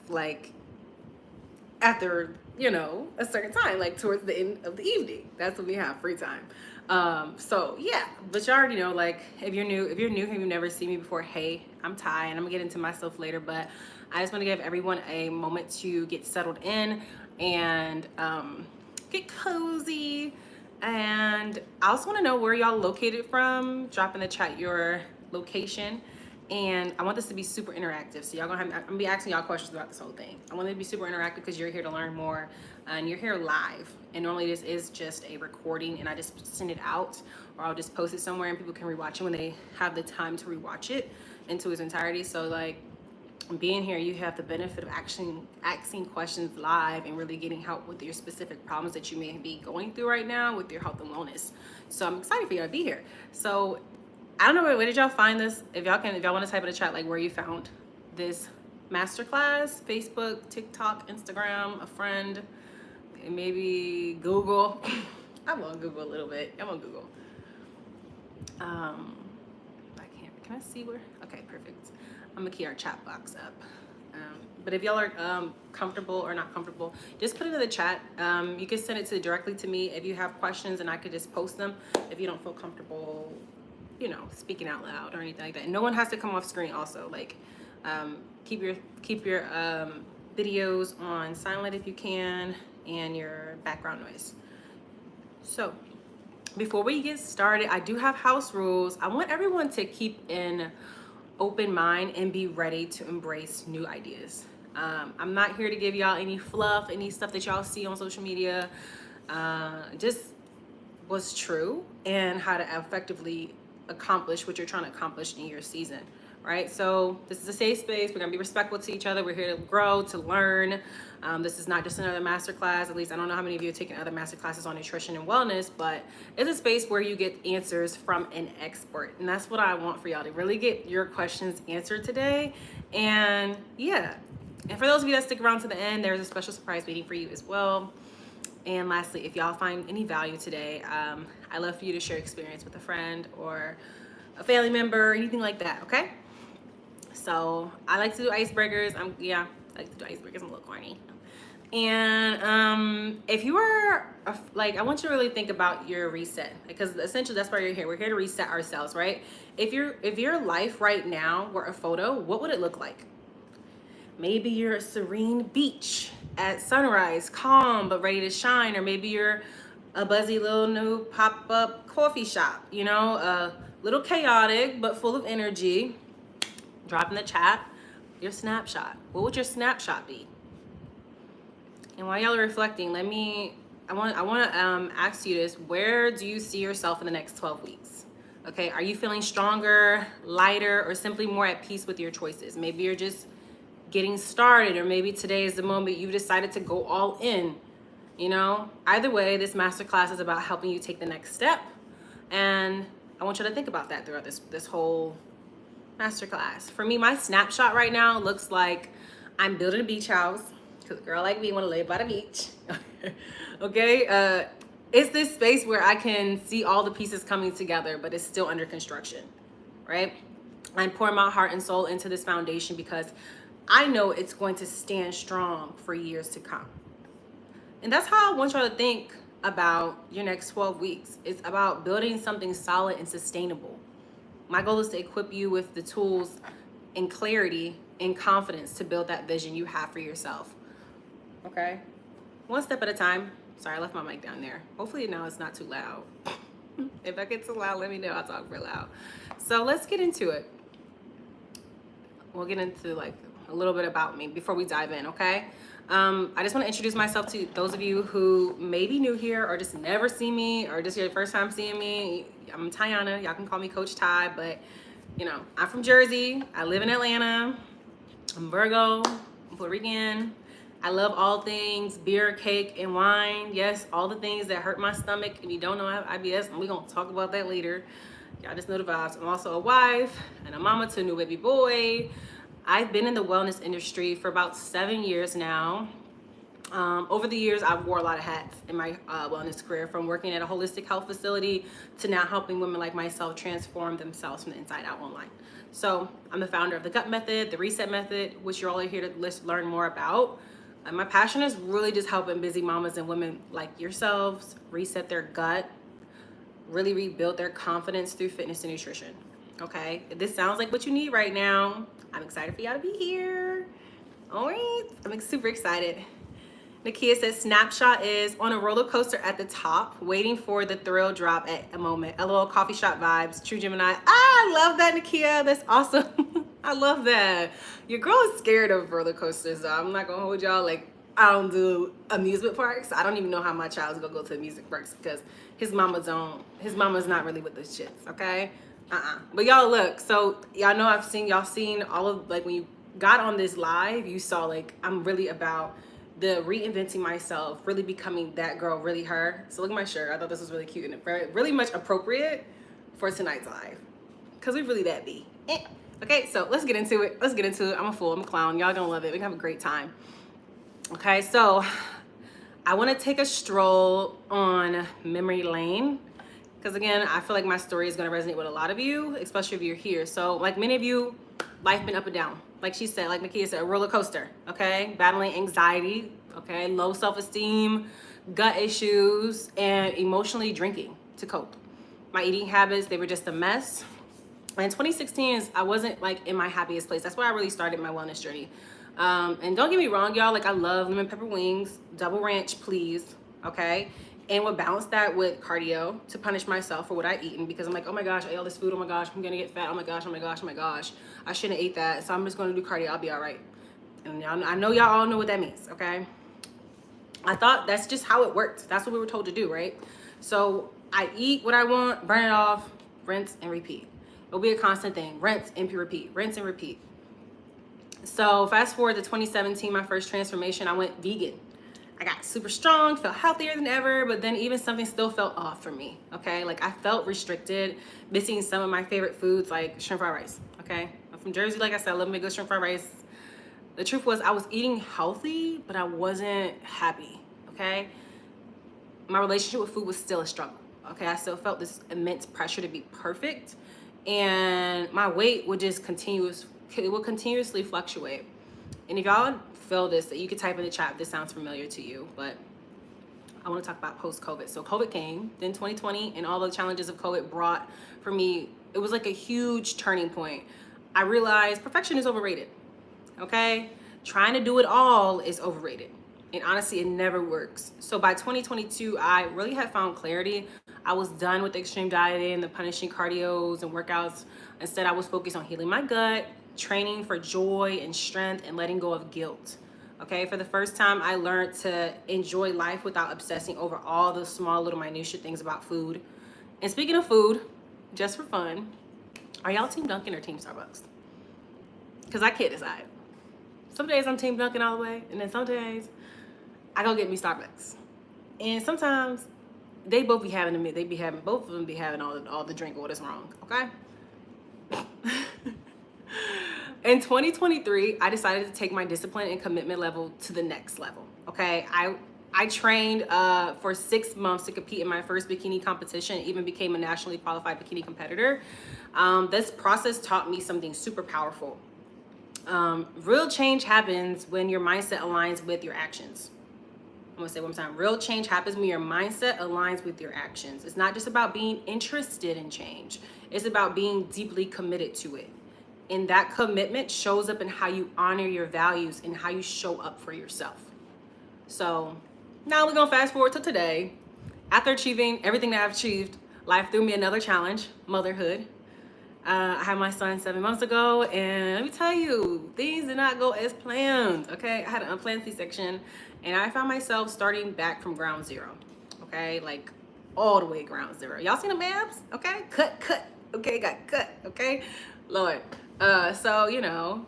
like after, you know, a certain time, like towards the end of the evening. That's when we have free time. So yeah, but you already know, like if you're new and you've never seen me before, hey, I'm Ty, and I'm gonna get into myself later, but I just want to give everyone a moment to get settled in and get cozy. And I also want to know where y'all located from. Drop in the chat your location. And I want this to be super interactive. So y'all I'm gonna be asking y'all questions about this whole thing. I want it to be super interactive because you're here to learn more, and you're here live. And normally this is just a recording, and I just send it out, or I'll just post it somewhere, and people can rewatch it when they have the time to rewatch it into its entirety. So like being here, you have the benefit of actually asking questions live and really getting help with your specific problems that you may be going through right now with your health and wellness. So I'm excited for y'all to be here. So I don't know, where did y'all find this? If y'all want to type in the chat, like where you found this masterclass: Facebook, TikTok, Instagram, a friend, maybe Google. I'm on Google a little bit. I'm on Google. Can I see where? Okay, perfect. I'm gonna key our chat box up. But if y'all are comfortable or not comfortable, just put it in the chat. You can send it directly to me if you have questions, and I could just post them. If you don't feel comfortable, you know, speaking out loud or anything like that. And no one has to come off screen also. Like keep your videos on silent if you can, and your background noise. So before we get started, I do have house rules. I want everyone to keep an open mind and be ready to embrace new ideas. I'm not here to give y'all any fluff, any stuff that y'all see on social media. Just what's true and how to effectively accomplish what you're trying to accomplish in your season, right? So this is a safe space. We're gonna be respectful to each other. We're here to grow, to learn. This is not just another masterclass. At least I don't know how many of you have taken other masterclasses on nutrition and wellness, but it's a space where you get answers from an expert. And that's what I want for y'all, to really get your questions answered today. And yeah, and for those of you that stick around to the end, there's a special surprise waiting for you as well. And lastly, if y'all find any value today, I'd love for you to share experience with a friend or a family member, anything like that, okay? So I like to do icebreakers. I like to do icebreakers. I'm a little corny. And if you are, I want you to really think about your reset, because essentially that's why you're here. We're here to reset ourselves, right? If your life right now were a photo, what would it look like? Maybe you're a serene beach at sunrise, calm but ready to shine. Or maybe you're a buzzy little new pop-up coffee shop, you know, a little chaotic but full of energy. Drop in the chat your snapshot. What would your snapshot be? And while y'all are reflecting, I want to ask you this: where do you see yourself in the next 12 weeks? Okay, are you feeling stronger, lighter, or simply more at peace with your choices? Maybe you're just getting started, or maybe today is the moment you decided to go all in. You know, either way, this masterclass is about helping you take the next step, and I want you to think about that throughout this whole masterclass. For me, my snapshot right now looks like I'm building a beach house, because a girl like me want to live by the beach. Okay, it's this space where I can see all the pieces coming together, but it's still under construction, right? I'm pouring my heart and soul into this foundation because I know it's going to stand strong for years to come. And that's how I want y'all to think about your next 12 weeks. It's about building something solid and sustainable. My goal is to equip you with the tools and clarity and confidence to build that vision you have for yourself. Okay? One step at a time. Sorry, I left my mic down there. Hopefully now it's not too loud. If I get too loud, let me know. I'll talk real loud. So let's get into it. We'll get into like a little bit about me before we dive in, okay? I just want to introduce myself to those of you who may be new here or just never see me or just your first time seeing me. I'm Tiana. Y'all can call me Coach Ty, but you know, I'm from Jersey. I live in Atlanta. I'm Virgo. I'm Puerto Rican. I love all things beer, cake, and wine. Yes, all the things that hurt my stomach. If you don't know, I have IBS, and we're going to talk about that later. Y'all just know the vibes. I'm also a wife and a mama to a new baby boy. I've been in the wellness industry for about 7 years now. Over the years, I've wore a lot of hats in my wellness career, from working at a holistic health facility to now helping women like myself transform themselves from the inside out online. So I'm the founder of the Gut Method, the Reset Method, which you're all here to learn more about. And my passion is really just helping busy mamas and women like yourselves reset their gut, really rebuild their confidence through fitness and nutrition. Okay, if this sounds like what you need right now, I'm excited for y'all to be here. All right, I'm super excited. Nakia says, snapshot is on a roller coaster at the top, waiting for the thrill drop at a moment. LOL, coffee shop vibes, true Gemini. I love that, Nakia. That's awesome. I love that. Your girl is scared of roller coasters, though. I'm not gonna hold y'all. Like, I don't do amusement parks. I don't even know how my child's gonna go to amusement parks because his mama's not really with the shits, okay? But y'all look, so y'all know y'all seen all of, like, when you got on this live, you saw, like, I'm really about the reinventing myself, really becoming that girl, really her. So look at my shirt. I thought this was really cute and really much appropriate for tonight's live, because we really that be. Okay, so let's get into it. I'm a fool. I'm a clown. Y'all gonna love it. We can have a great time. Okay, so I want to take a stroll on memory lane, because again, I feel like my story is going to resonate with a lot of you, especially if you're here. So like many of you, life been up and down. Like she said, like Nakia said, a roller coaster, okay? Battling anxiety, okay? Low self-esteem, gut issues, and emotionally drinking to cope. My eating habits, they were just a mess. And 2016 I wasn't like in my happiest place. That's where I really started my wellness journey. And don't get me wrong, y'all, like I love lemon pepper wings, double ranch, please, okay? And would balance that with cardio to punish myself for what I eaten, because I'm like, oh my gosh, I ate all this food, oh my gosh, I'm gonna get fat, oh my gosh, oh my gosh, oh my gosh. I shouldn't have ate that, so I'm just gonna do cardio, I'll be all right. And y'all, I know y'all all know what that means, okay? I thought that's just how it worked. That's what we were told to do, right? So I eat what I want, burn it off, rinse and repeat. It'll be a constant thing, rinse and repeat, rinse and repeat. So fast forward to 2017, my first transformation, I went vegan. I got super strong, felt healthier than ever, but then even something still felt off for me, okay? Like I felt restricted, missing some of my favorite foods like shrimp fried rice, okay? I'm from Jersey, like I said, I love me good shrimp fried rice. The truth was I was eating healthy, but I wasn't happy, okay? My relationship with food was still a struggle, okay? I still felt this immense pressure to be perfect, and my weight would just continuously fluctuate. And if y'all feel this, that you could type in the chat if this sounds familiar to you, but I want to talk about post-COVID. So COVID came, then 2020, and all the challenges of COVID brought for me, it was like a huge turning point. I realized perfection is overrated, okay? Trying to do it all is overrated. And honestly, it never works. So by 2022, I really had found clarity. I was done with the extreme dieting, the punishing cardios and workouts. Instead, I was focused on healing my gut, training for joy and strength, and letting go of guilt. Okay, for the first time, I learned to enjoy life without obsessing over all the small little minutiae things about food. And speaking of food, just for fun, are y'all Team Dunkin' or Team Starbucks? Because I can't decide. Some days I'm Team Dunkin' all the way, and then some days I go get me Starbucks. And sometimes they both be having both of them be having all the drink or what is wrong, okay? In 2023, I decided to take my discipline and commitment level to the next level, okay? I trained for 6 months to compete in my first bikini competition, even became a nationally qualified bikini competitor. This process taught me something super powerful. Real change happens when your mindset aligns with your actions. I'm gonna say one more time. Real change happens when your mindset aligns with your actions. It's not just about being interested in change. It's about being deeply committed to it. And that commitment shows up in how you honor your values and how you show up for yourself. So now we're gonna fast forward to today. After achieving everything that I've achieved, life threw me another challenge, motherhood. I had my son 7 months ago, and let me tell you, things did not go as planned, okay? I had an unplanned C-section, and I found myself starting back from ground zero, okay? Like all the way ground zero. Y'all seen the abs? Okay, cut, okay, got cut, okay? Lord, so, you know,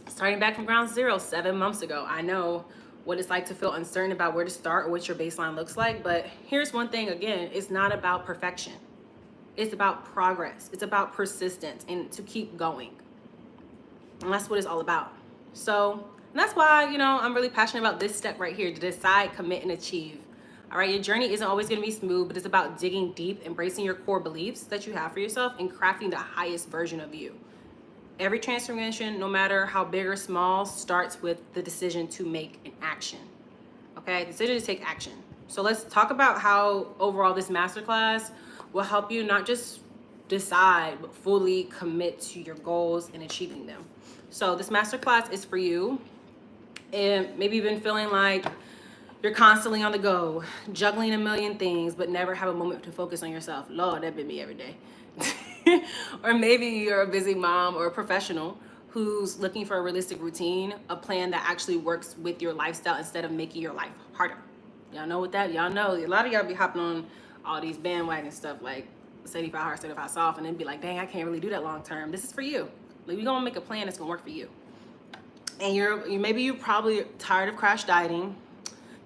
starting back from ground zero 7 months ago, I know what it's like to feel uncertain about where to start or what your baseline looks like, but here's one thing, again, it's not about perfection. It's about progress. It's about persistence and to keep going. And that's what it's all about. So, and that's why, you know, I'm really passionate about this step right here, to decide, commit, and achieve. All right, your journey isn't always going to be smooth, but it's about digging deep, embracing your core beliefs that you have for yourself, and crafting the highest version of you. Every transformation, no matter how big or small, starts with the decision to make an action. Okay, decision to take action. So let's talk about how overall this masterclass will help you not just decide, but fully commit to your goals and achieving them. So this masterclass is for you. And maybe you've been feeling like you're constantly on the go, juggling a million things, but never have a moment to focus on yourself. Lord, that been me every day. Or maybe you're a busy mom or a professional who's looking for a realistic routine, a plan that actually works with your lifestyle instead of making your life harder. Y'all know what that? Y'all know a lot of y'all be hopping on all these bandwagon stuff like 75 hard, 75 soft, and then be like, dang, I can't really do that long term. This is for you. Like, we're gonna make a plan that's gonna work for you. And maybe you're probably tired of crash dieting,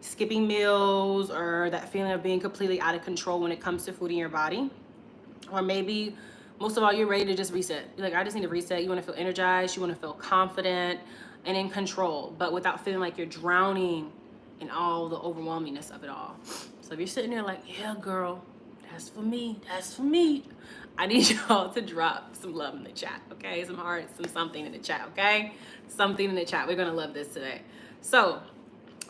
skipping meals, or that feeling of being completely out of control when it comes to food in your body. Or maybe most of all, you're ready to just reset. You're like, I just need to reset. You want to feel energized, you want to feel confident and in control, but without feeling like you're drowning in all the overwhelmingness of it all. So if you're sitting there like, yeah, girl, that's for me, that's for me, I need y'all to drop some love in the chat, okay? Some hearts, some something in the chat, okay? Something in the chat. We're gonna love this today. So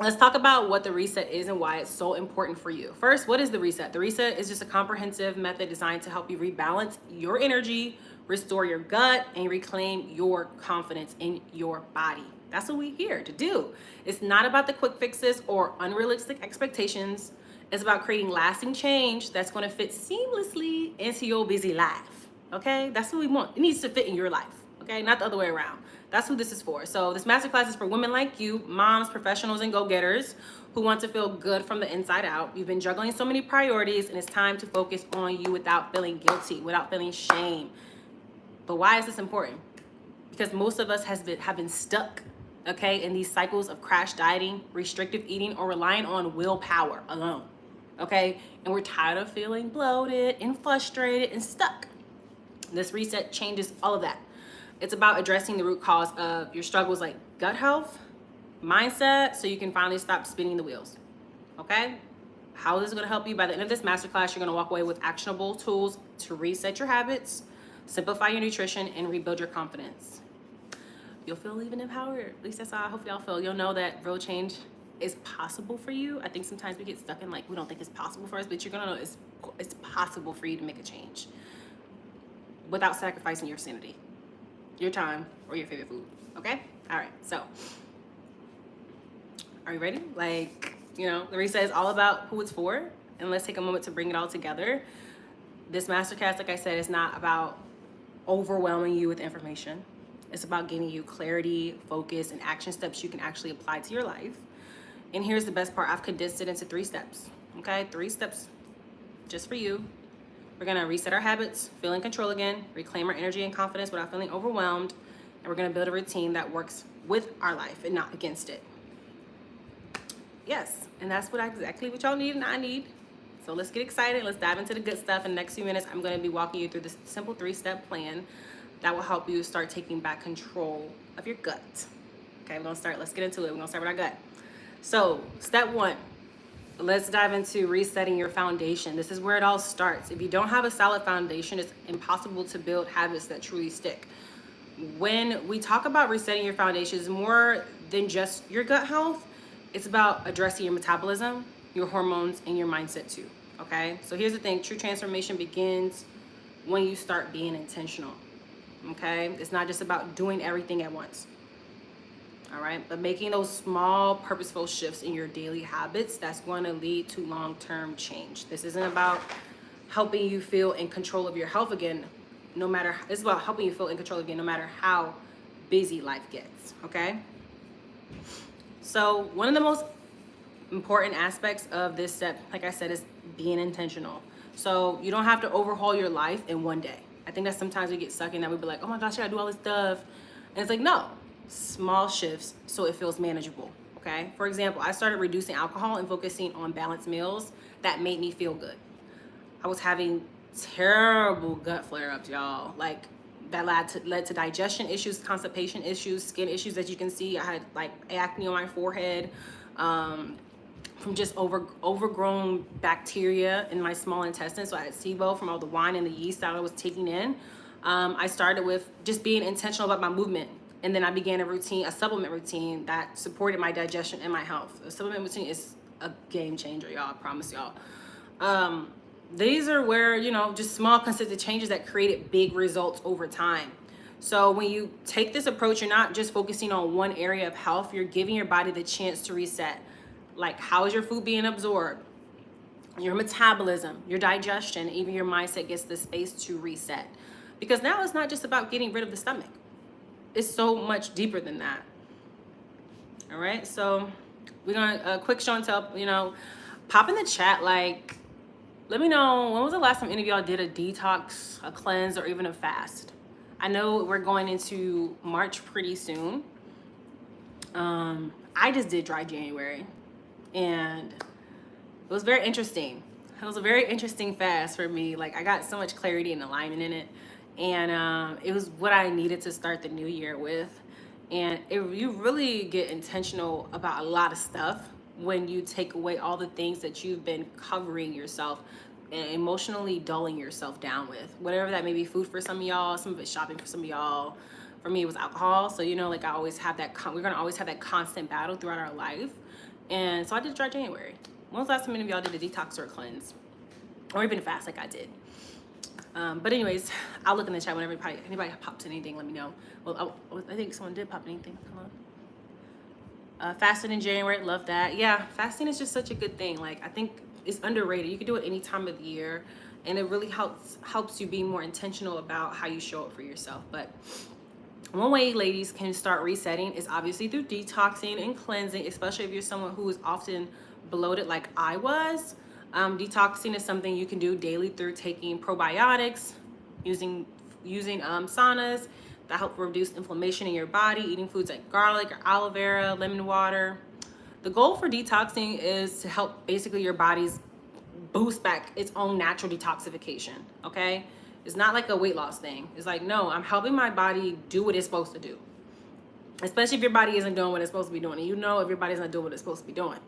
let's talk about what the reset is and why it's so important for you. First, what is the reset? The reset is just a comprehensive method designed to help you rebalance your energy, restore your gut, and reclaim your confidence in your body. That's what we're here to do. It's not about the quick fixes or unrealistic expectations. It's about creating lasting change that's going to fit seamlessly into your busy life. Okay? That's what we want. It needs to fit in your life. Okay? Not the other way around. That's who this is for. So this masterclass is for women like you, moms, professionals, and go-getters who want to feel good from the inside out. You've been juggling so many priorities, and it's time to focus on you without feeling guilty, without feeling shame. But why is this important? Because most of us have been stuck, okay, in these cycles of crash dieting, restrictive eating, or relying on willpower alone, okay? And we're tired of feeling bloated and frustrated and stuck. This reset changes all of that. It's about addressing the root cause of your struggles like gut health, mindset, so you can finally stop spinning the wheels, okay? How is this gonna help you? By the end of this masterclass, you're gonna walk away with actionable tools to reset your habits, simplify your nutrition, and rebuild your confidence. You'll feel even empowered. At least that's how I hope y'all feel. You'll know that real change is possible for you. I think sometimes we get stuck in like, we don't think it's possible for us, but you're gonna know it's possible for you to make a change without sacrificing your sanity, your time, or your favorite food, okay? All right, so are you ready? Like, you know, the reset is all about who it's for, and let's take a moment to bring it all together. This masterclass, like I said, is not about overwhelming you with information. It's about giving you clarity, focus, and action steps you can actually apply to your life. And here's the best part. I've condensed it into 3 steps, okay? 3 steps just for you. We're gonna reset our habits, feel in control again, reclaim our energy and confidence without feeling overwhelmed, and we're gonna build a routine that works with our life and not against it. Yes, and that's exactly what y'all need and I need. So let's get excited. Let's dive into the good stuff. In the next few minutes, I'm gonna be walking you through this simple 3-step plan that will help you start taking back control of your gut. Okay, let's get into it. We're gonna start with our gut. So step 1, let's dive into resetting your foundation. This is where it all starts. If you don't have a solid foundation, it's impossible to build habits that truly stick. When we talk about resetting your foundation, it's more than just your gut health. It's about addressing your metabolism, your hormones, and your mindset too, okay? So here's the thing, true transformation begins when you start being intentional, okay? It's not just about doing everything at once, all right? But making those small, purposeful shifts in your daily habits, that's going to lead to long-term change. This isn't about helping you feel in control of your health again, it's about helping you feel in control again, no matter how busy life gets, okay? So one of the most important aspects of this step, like I said, is being intentional. So you don't have to overhaul your life in one day. I think that sometimes we get stuck in that. We be like, oh my gosh, I gotta do all this stuff. And it's like, no, small shifts so it feels manageable, okay? For example, I started reducing alcohol and focusing on balanced meals that made me feel good. I was having terrible gut flare-ups, y'all. Like, that led to digestion issues, constipation issues, skin issues. As you can see, I had like acne on my forehead, from just overgrown bacteria in my small intestine. So I had SIBO from all the wine and the yeast that I was taking in. I started with just being intentional about my movement. And then I began a supplement routine that supported my digestion and my health. A supplement routine is a game changer, y'all, I promise y'all. These are where, just small consistent changes that created big results over time. So when you take this approach, you're not just focusing on one area of health, you're giving your body the chance to reset. Like, how is your food being absorbed? Your metabolism, your digestion, even your mindset gets the space to reset. Because now it's not just about getting rid of the stomach. It's so much deeper than that. All right, so we're gonna a quick show and tell, pop in the chat, like, let me know, when was the last time any of y'all did a detox, a cleanse, or even a fast? I know we're going into March pretty soon. I just did dry January, and it was very interesting. It was a very interesting fast for me. Like, I got so much clarity and alignment in it, and it was what I needed to start the new year with. And you really get intentional about a lot of stuff when you take away all the things that you've been covering yourself and emotionally dulling yourself down with. Whatever that may be, food for some of y'all, some of it's shopping for some of y'all. For me, it was alcohol. So, like, I always have that, we're gonna always have that constant battle throughout our life. And so I did dry January. When was the last time any of y'all did a detox or a cleanse? Or even a fast like I did? But anyways, I'll look in the chat whenever anybody pops in anything, let me know. Well, I think someone did pop anything. Hello. Fasting in January, love that. Yeah, fasting is just such a good thing. Like, I think it's underrated. You can do it any time of the year, and it really helps you be more intentional about how you show up for yourself. But one way ladies can start resetting is obviously through detoxing and cleansing, especially if you're someone who is often bloated like I was. Detoxing is something you can do daily through taking probiotics, using saunas that help reduce inflammation in your body, eating foods like garlic or aloe vera, lemon water. The goal for detoxing is to help basically your body's boost back its own natural detoxification, okay? It's not like a weight loss thing. It's like, no, I'm helping my body do what it's supposed to do. Especially if your body isn't doing what it's supposed to be doing. And if your body's not doing what it's supposed to be doing.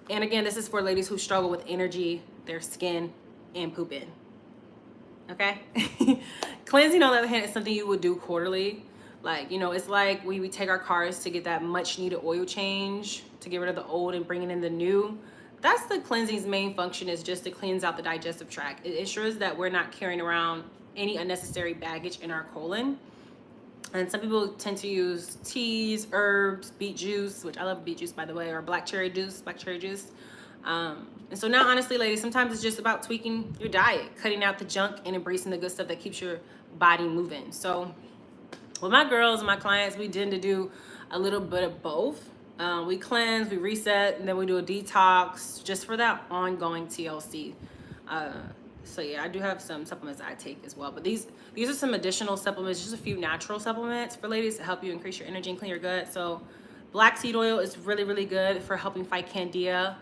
And again, this is for ladies who struggle with energy, their skin, and pooping. Okay? Cleansing, on the other hand, is something you would do quarterly. Like, it's like we take our cars to get that much needed oil change, to get rid of the old and bring in the new. That's the cleansing's main function, is just to cleanse out the digestive tract. It ensures that we're not carrying around any unnecessary baggage in our colon. And some people tend to use teas, herbs, beet juice, which I love beet juice, by the way, or black cherry juice. And so now, honestly, ladies, sometimes it's just about tweaking your diet, cutting out the junk and embracing the good stuff that keeps your body moving. So with my girls and my clients, we tend to do a little bit of both. We cleanse, we reset, and then we do a detox just for that ongoing TLC. So yeah, I do have some supplements I take as well, but these are some additional supplements, just a few natural supplements for ladies to help you increase your energy and clean your gut. So black seed oil is really, really good for helping fight candida,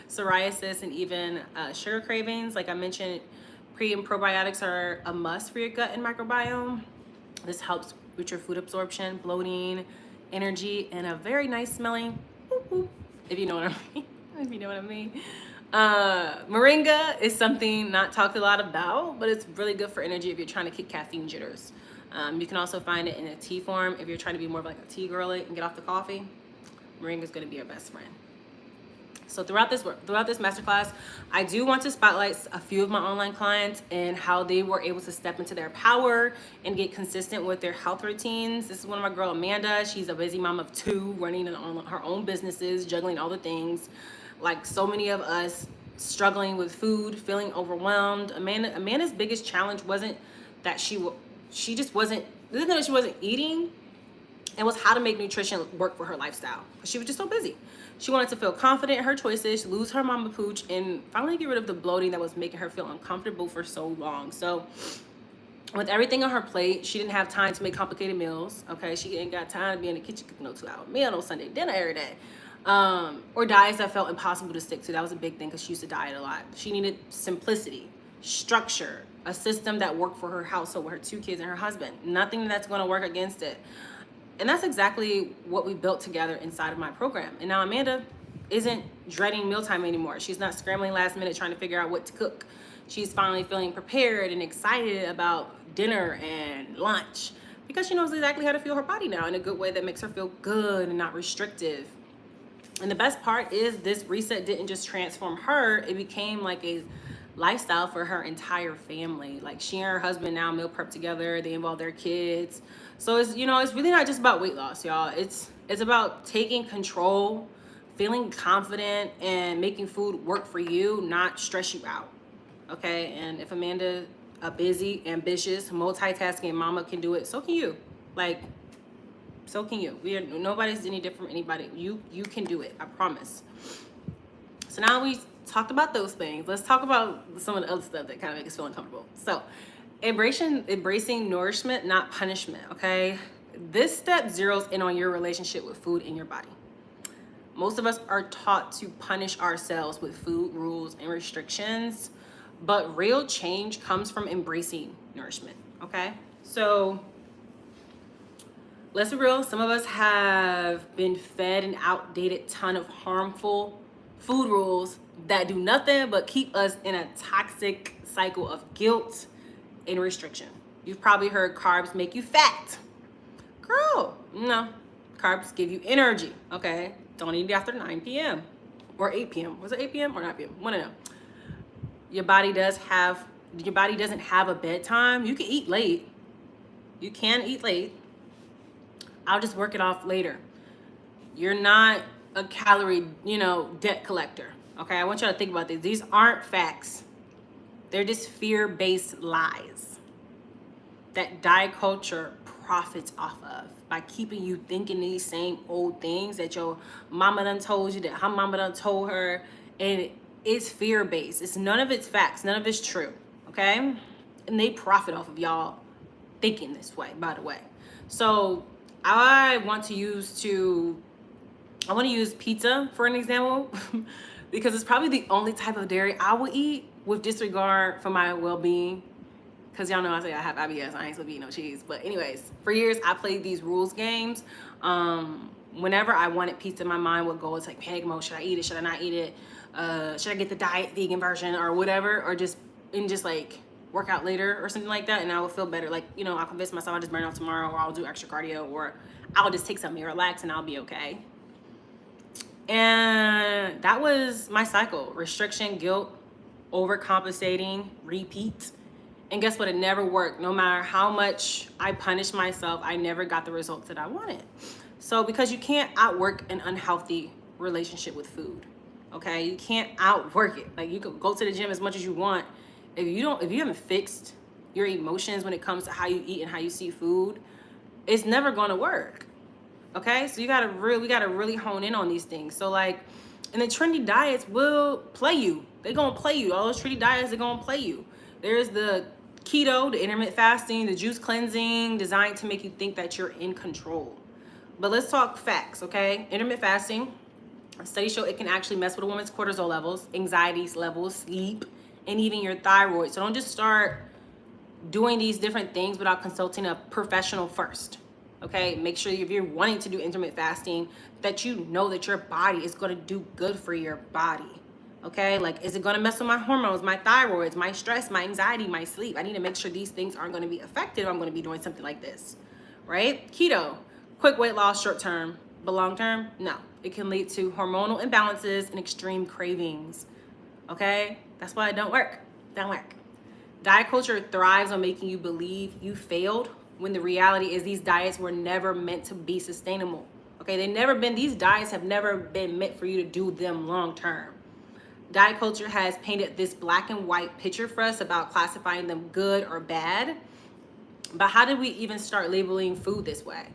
psoriasis, and even sugar cravings. Like I mentioned, pre and probiotics are a must for your gut and microbiome. This helps with your food absorption, bloating, energy, and a very nice smelling if you know what I mean. Moringa is something not talked a lot about, but it's really good for energy if you're trying to kick caffeine jitters. You can also find it in a tea form if you're trying to be more of like a tea girly and get off the coffee. Moringa is going to be your best friend. So throughout this masterclass, I do want to spotlight a few of my online clients and how they were able to step into their power and get consistent with their health routines. This is one of my girl, Amanda. She's a busy mom of 2, running her own businesses, juggling all the things. Like so many of us, struggling with food, feeling overwhelmed. Amanda's biggest challenge wasn't that she wasn't eating. It was how to make nutrition work for her lifestyle. She was just so busy. She wanted to feel confident in her choices, lose her mama pooch, and finally get rid of the bloating that was making her feel uncomfortable for so long. So with everything on her plate, she didn't have time to make complicated meals. Okay, she ain't got time to be in the kitchen cooking no 2-hour meal, no Sunday dinner every day. Or diets that felt impossible to stick to. That was a big thing because she used to diet a lot. She needed simplicity, structure, a system that worked for her household with her 2 kids and her husband. Nothing that's going to work against it. And that's exactly what we built together inside of my program. And now Amanda isn't dreading mealtime anymore. She's not scrambling last minute trying to figure out what to cook. She's finally feeling prepared and excited about dinner and lunch because she knows exactly how to feel her body now in a good way that makes her feel good and not restrictive. And the best part is this reset didn't just transform her, it became like a lifestyle for her entire family. Like she and her husband now meal prep together, they involve their kids. So it's, you know, it's really not just about weight loss, y'all. It's about taking control, feeling confident, and making food work for you, not stress you out. Okay? And if Amanda, a busy, ambitious, multitasking mama can do it, so can you. Like, so can you. Nobody's any different from anybody. You can do it, I promise. So now we talked about those things. Let's talk about some of the other stuff that kind of makes us feel uncomfortable. So embracing nourishment, not punishment, okay? This step zeroes in on your relationship with food in your body. Most of us are taught to punish ourselves with food rules and restrictions, but real change comes from embracing nourishment, okay? So let's be real, some of us have been fed an outdated ton of harmful food rules that do nothing but keep us in a toxic cycle of guilt and restriction. You've probably heard carbs make you fat. Girl, no. Carbs give you energy, okay? Don't eat after 9 p.m. or 8 p.m. Was it 8 p.m. or 9 p.m.? One of them. Your body doesn't have a bedtime. You can eat late. You can eat late. I'll just work it off later. You're not a calorie, debt collector. Okay, I want y'all to think about this. These aren't facts. They're just fear-based lies that diet culture profits off of by keeping you thinking these same old things that your mama done told you, that her mama done told her, and it's fear-based. It's none of it's facts. None of it's true. Okay, and they profit off of y'all thinking this way. By the way, so I want to use pizza for an example because it's probably the only type of dairy I will eat with disregard for my well-being. Because y'all know I say I have IBS, I ain't supposed to eat no cheese. But anyways, for years I played these rules games. Whenever I wanted pizza, my mind would go, it's like panic mode. Should I eat it? Should I not eat it? Should I get the diet vegan version or whatever? Or just like work out later or something like that, and I will feel better. Like, I'll convince myself I'll just burn out tomorrow, or I'll do extra cardio, or I'll just take something, relax, and I'll be okay. And that was my cycle: restriction, guilt, overcompensating, repeat. And guess what? It never worked. No matter how much I punished myself, I never got the results that I wanted. So because you can't outwork an unhealthy relationship with food, okay? You can't outwork it. Like, you can go to the gym as much as you want. If you haven't fixed your emotions when it comes to how you eat and how you see food, it's never gonna work. Okay? So we gotta really hone in on these things. So like, and the trendy diets will play you. They're gonna play you. All those trendy diets, they're gonna play you. There's the keto, the intermittent fasting, the juice cleansing, designed to make you think that you're in control. But let's talk facts, okay? Intermittent fasting, studies show it can actually mess with a woman's cortisol levels, anxiety levels, sleep, and even your thyroid. So don't just start doing these different things without consulting a professional first, okay? Make sure if you're wanting to do intermittent fasting that you know that your body is gonna do good for your body, okay? Like, is it gonna mess with my hormones, my thyroids, my stress, my anxiety, my sleep? I need to make sure these things aren't gonna be affected if I'm gonna be doing something like this, right? Keto, quick weight loss, short term, but long term, no. It can lead to hormonal imbalances and extreme cravings, okay? That's why it don't work. Diet culture thrives on making you believe you failed when the reality is these diets were never meant to be sustainable. Okay, these diets have never been meant for you to do them long term. Diet culture has painted this black and white picture for us about classifying them good or bad. But how did we even start labeling food this way?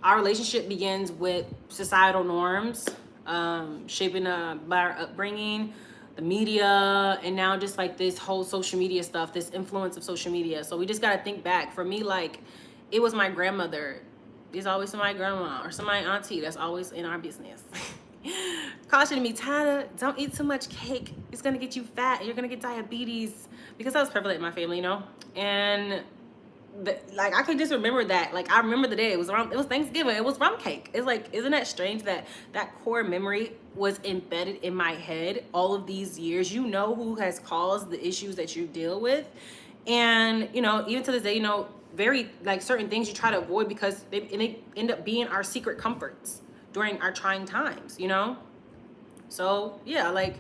Our relationship begins with societal norms, shaping by our upbringing, the media, and now just like this whole social media stuff, this influence of social media. So we just got to think back. For me, like, it was my grandmother. There's always somebody grandma or somebody auntie that's always in our business. Cautioning me, Tyler, don't eat too much cake. It's going to get you fat. You're going to get diabetes. Because that was prevalent in my family, And like I could just remember that. Like I remember the day it was Thanksgiving. It was rum cake. It's like, isn't that strange that that core memory was embedded in my head all of these years? You know who has caused the issues that you deal with, and you know, even to this day, you know, very like certain things you try to avoid because they end up being our secret comforts during our trying times. You know, so yeah, like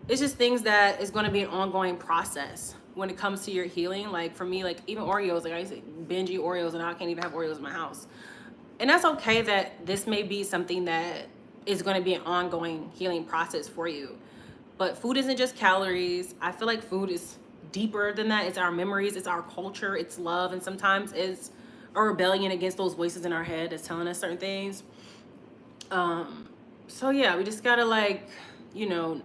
it's just things that is going to be an ongoing process when it comes to your healing. Like for me, like even Oreos, like I used to binge eat Oreos and I can't even have Oreos in my house. And that's okay that this may be something that is going to be an ongoing healing process for you. But food isn't just calories. I feel like food is deeper than that. It's our memories, it's our culture, it's love, and sometimes it's a rebellion against those voices in our head that's telling us certain things. So yeah, we just gotta like, you know,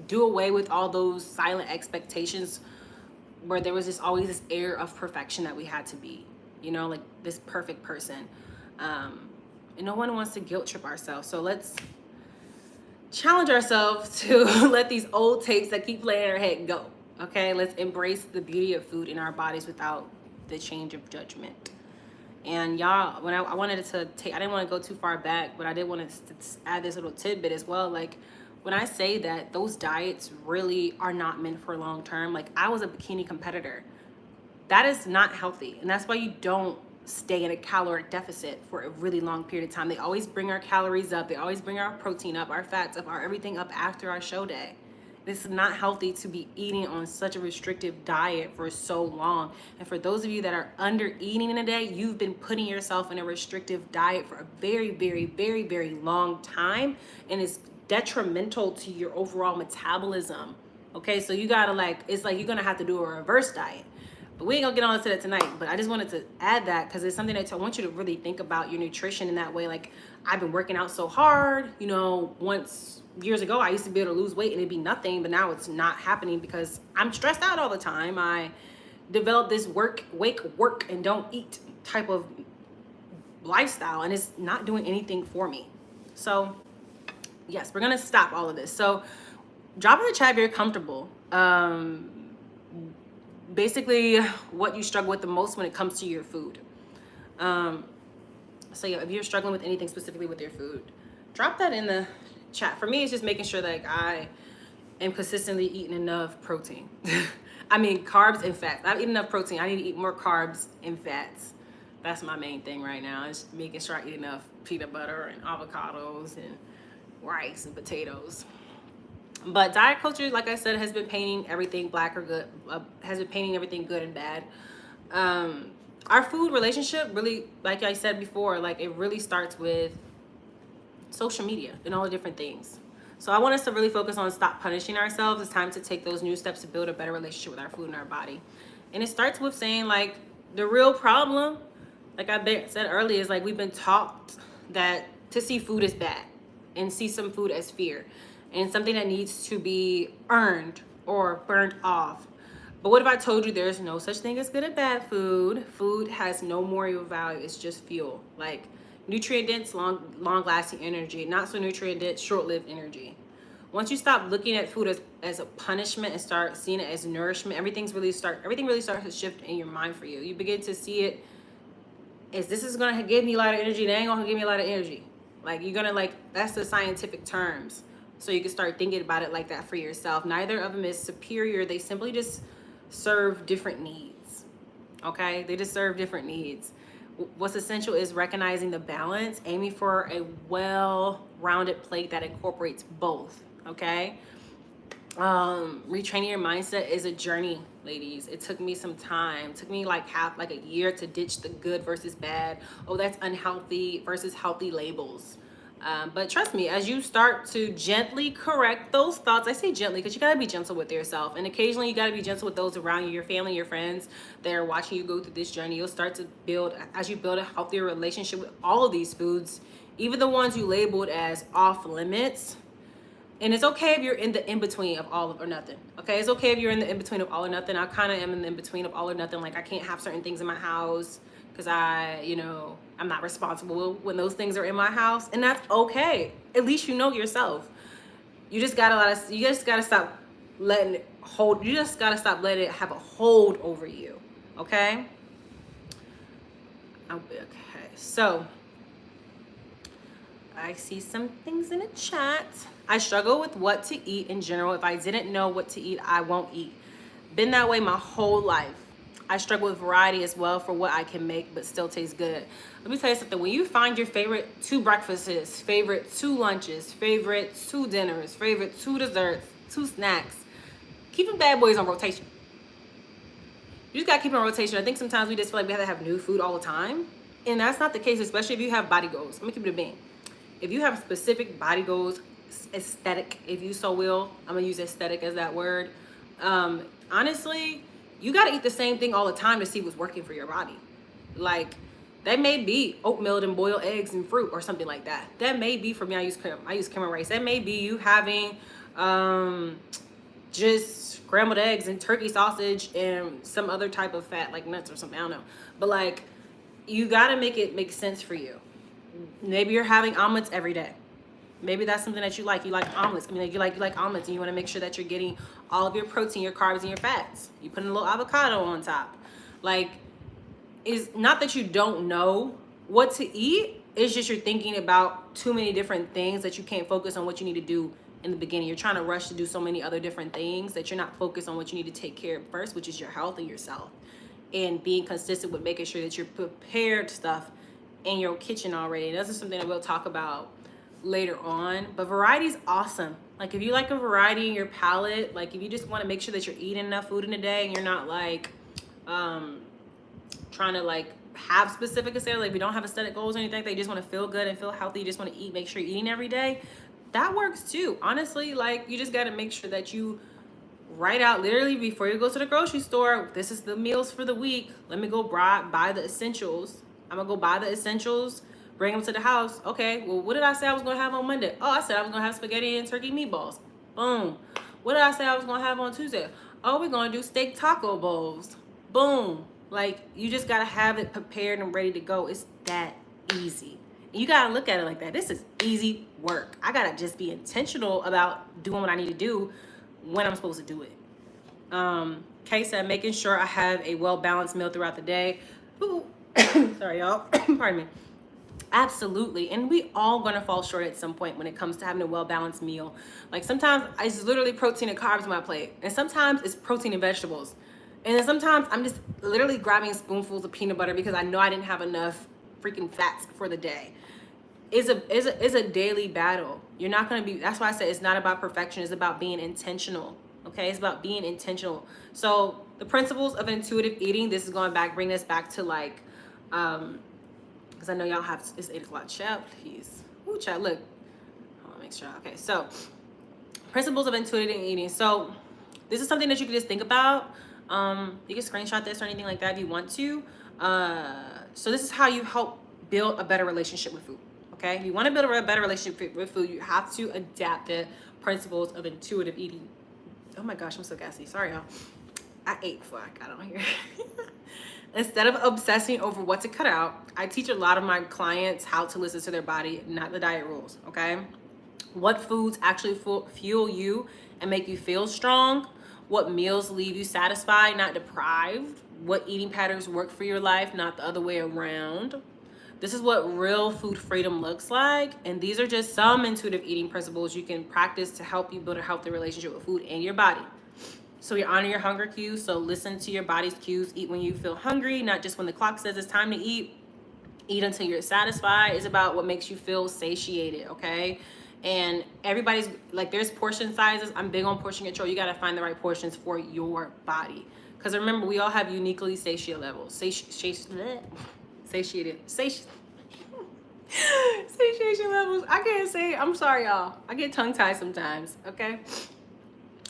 do away with all those silent expectations where there was just always this air of perfection that we had to be, you know, like this perfect person. And no one wants to guilt trip ourselves. So let's challenge ourselves to let these old tapes that keep playing in our head go. Okay, let's embrace the beauty of food in our bodies without the change of judgment. And y'all, when I wanted to take, I didn't want to go too far back, but I did want to add this little tidbit as well. Like when I say that those diets really are not meant for long term, like I was a bikini competitor. That is not healthy. And that's why you don't stay in a caloric deficit for a really long period of time. They always bring our calories up. They always bring our protein up, our fats up, our everything up after our show day. This is not healthy to be eating on such a restrictive diet for so long. And for those of you that are under eating in a day, you've been putting yourself in a restrictive diet for a very, very, very, very long time. And it's detrimental to your overall metabolism. Okay, so you gotta like, it's like you're gonna have to do a reverse diet. But we ain't gonna get on to that tonight. But I just wanted to add that because it's something that I want you to really think about your nutrition in that way. Like I've been working out so hard, you know, years ago I used to be able to lose weight and it'd be nothing, but now it's not happening because I'm stressed out all the time. I developed this work and don't eat type of lifestyle, and it's not doing anything for me. So yes, we're gonna stop all of this. So drop in the chat if you're comfortable. Basically what you struggle with the most when it comes to your food. So yeah, if you're struggling with anything specifically with your food, drop that in the chat. For me, it's just making sure that I am consistently eating enough protein. I mean, carbs and fats. I've eaten enough protein. I need to eat more carbs and fats. That's my main thing right now, is making sure I eat enough peanut butter and avocados and rice and potatoes. But diet culture, like I said, has been painting everything black or good, has been painting everything good and bad. Our food relationship really, like I said before, like it really starts with social media and all the different things. So I want us to really focus on stop punishing ourselves. It's time to take those new steps to build a better relationship with our food and our body. And it starts with saying like the real problem, like I said earlier, is like we've been taught that to see food as bad and see some food as fear and something that needs to be earned or burned off. But what if I told you there's no such thing as good and bad food? Food has no moral value. It's just fuel. Like nutrient dense, long lasting energy, not so nutrient dense, short lived energy. Once you stop looking at food as a punishment and start seeing it as nourishment, everything really starts to shift in your mind for you. You begin to see it as this is gonna give me a lot of energy, that ain't gonna give me a lot of energy. Like you're gonna like, that's the scientific terms. So you can start thinking about it like that for yourself. Neither of them is superior. They simply just serve different needs. Okay, they just serve different needs. What's essential is recognizing the balance, aiming for a well-rounded plate that incorporates both. Okay, retraining your mindset is a journey, ladies. It took me some time. It took me like a year to ditch the good versus bad. Oh, that's unhealthy versus healthy labels. But trust me, as you start to gently correct those thoughts, I say gently because you got to be gentle with yourself. And occasionally you got to be gentle with those around you, your family, your friends that are watching you go through this journey. You'll start to build, as you build a healthier relationship with all of these foods, even the ones you labeled as off limits. And it's okay if you're in the in-between of all or nothing. Okay, it's okay if you're in the in-between of all or nothing. I kind of am in the in-between of all or nothing. Like I can't have certain things in my house because I'm not responsible when those things are in my house, and that's okay. At least you know yourself. You just gotta stop letting it hold. You just gotta stop letting it have a hold over you. Okay. Okay, so I see some things in the chat. I struggle with what to eat in general. If I didn't know what to eat, I won't eat. Been that way my whole life. I struggle with variety as well for what I can make but still taste good. Let me tell you something. When you find your favorite 2 breakfasts, favorite 2 lunches, favorite 2 dinners, favorite 2 desserts, 2 snacks, keep them bad boys on rotation. You just gotta keep them on rotation. I think sometimes we just feel like we have to have new food all the time. And that's not the case, especially if you have body goals. Let me keep it a bean. If you have specific body goals, aesthetic, if you so will, I'm gonna use aesthetic as that word. Honestly, you gotta eat the same thing all the time to see what's working for your body. Like, that may be oatmeal and boiled eggs and fruit or something like that. That may be, for me, I use cream rice. That may be you having just scrambled eggs and turkey sausage and some other type of fat like nuts or something, I don't know. But like, you gotta make it make sense for you. Maybe you're having omelets every day. Maybe that's something that you like. You like omelets. I mean, like you like omelets, and you want to make sure that you're getting all of your protein, your carbs, and your fats. You put in a little avocado on top. Like, it's not that you don't know what to eat. It's just you're thinking about too many different things that you can't focus on what you need to do in the beginning. You're trying to rush to do so many other different things that you're not focused on what you need to take care of first, which is your health and yourself. And being consistent with making sure that you're prepared stuff in your kitchen already. And this is something that we'll talk about later on. But variety is awesome. Like, if you like a variety in your palate, like if you just want to make sure that you're eating enough food in a day and you're not like trying to like have specific aesthetic, like if you don't have aesthetic goals or anything, they just want to feel good and feel healthy, you just want to eat, make sure you're eating every day, that works too. Honestly, like, you just got to make sure that you write out literally before you go to the grocery store, this is the meals for the week. Let me go buy the essentials. I'm gonna go buy the essentials, bring them to the house. Okay, well, what did I say I was gonna have on Monday? Oh, I said I was gonna have spaghetti and turkey meatballs. Boom. What did I say I was gonna have on Tuesday? Oh, we're gonna do steak taco bowls. Boom. Like, you just gotta have it prepared and ready to go. It's that easy. And you gotta look at it like that. This is easy work. I gotta just be intentional about doing what I need to do when I'm supposed to do it. Kay said, making sure I have a well-balanced meal throughout the day. Ooh. Sorry, y'all. Pardon me. Absolutely. And we all gonna fall short at some point when it comes to having a well-balanced meal. Like, sometimes it's literally protein and carbs on my plate. And sometimes it's protein and vegetables. And then sometimes I'm just literally grabbing spoonfuls of peanut butter because I know I didn't have enough freaking fats for the day. It's a daily battle. You're not gonna be, that's why I said it's not about perfection, it's about being intentional. Okay, it's about being intentional. So the principles of intuitive eating, this is going back, bring this back to like, because I know y'all have, it's 8 o'clock, chat, please. Ooh, chat, look. Hold on, make sure. Okay, so principles of intuitive eating. So this is something that you can just think about. You can screenshot this or anything like that if you want to. So this is how you help build a better relationship with food. Okay, if you want to build a better relationship with food, you have to adapt the principles of intuitive eating. Oh my gosh, I'm so gassy. Sorry, y'all. I ate before I got on here. Instead of obsessing over what to cut out, I teach a lot of my clients how to listen to their body, not the diet rules, okay? What foods actually fuel you and make you feel strong? What meals leave you satisfied, not deprived? What eating patterns work for your life, not the other way around? This is what real food freedom looks like. And these are just some intuitive eating principles you can practice to help you build a healthy relationship with food and your body. So you honor your hunger cues. So listen to your body's cues. Eat when you feel hungry, not just when the clock says it's time to eat. Eat until you're satisfied. It's about what makes you feel satiated, okay? And everybody's, like, there's portion sizes. I'm big on portion control. You got to find the right portions for your body. Because remember, we all have uniquely satiated levels. Satiation levels. I can't say it. I'm sorry, y'all. I get tongue-tied sometimes, okay?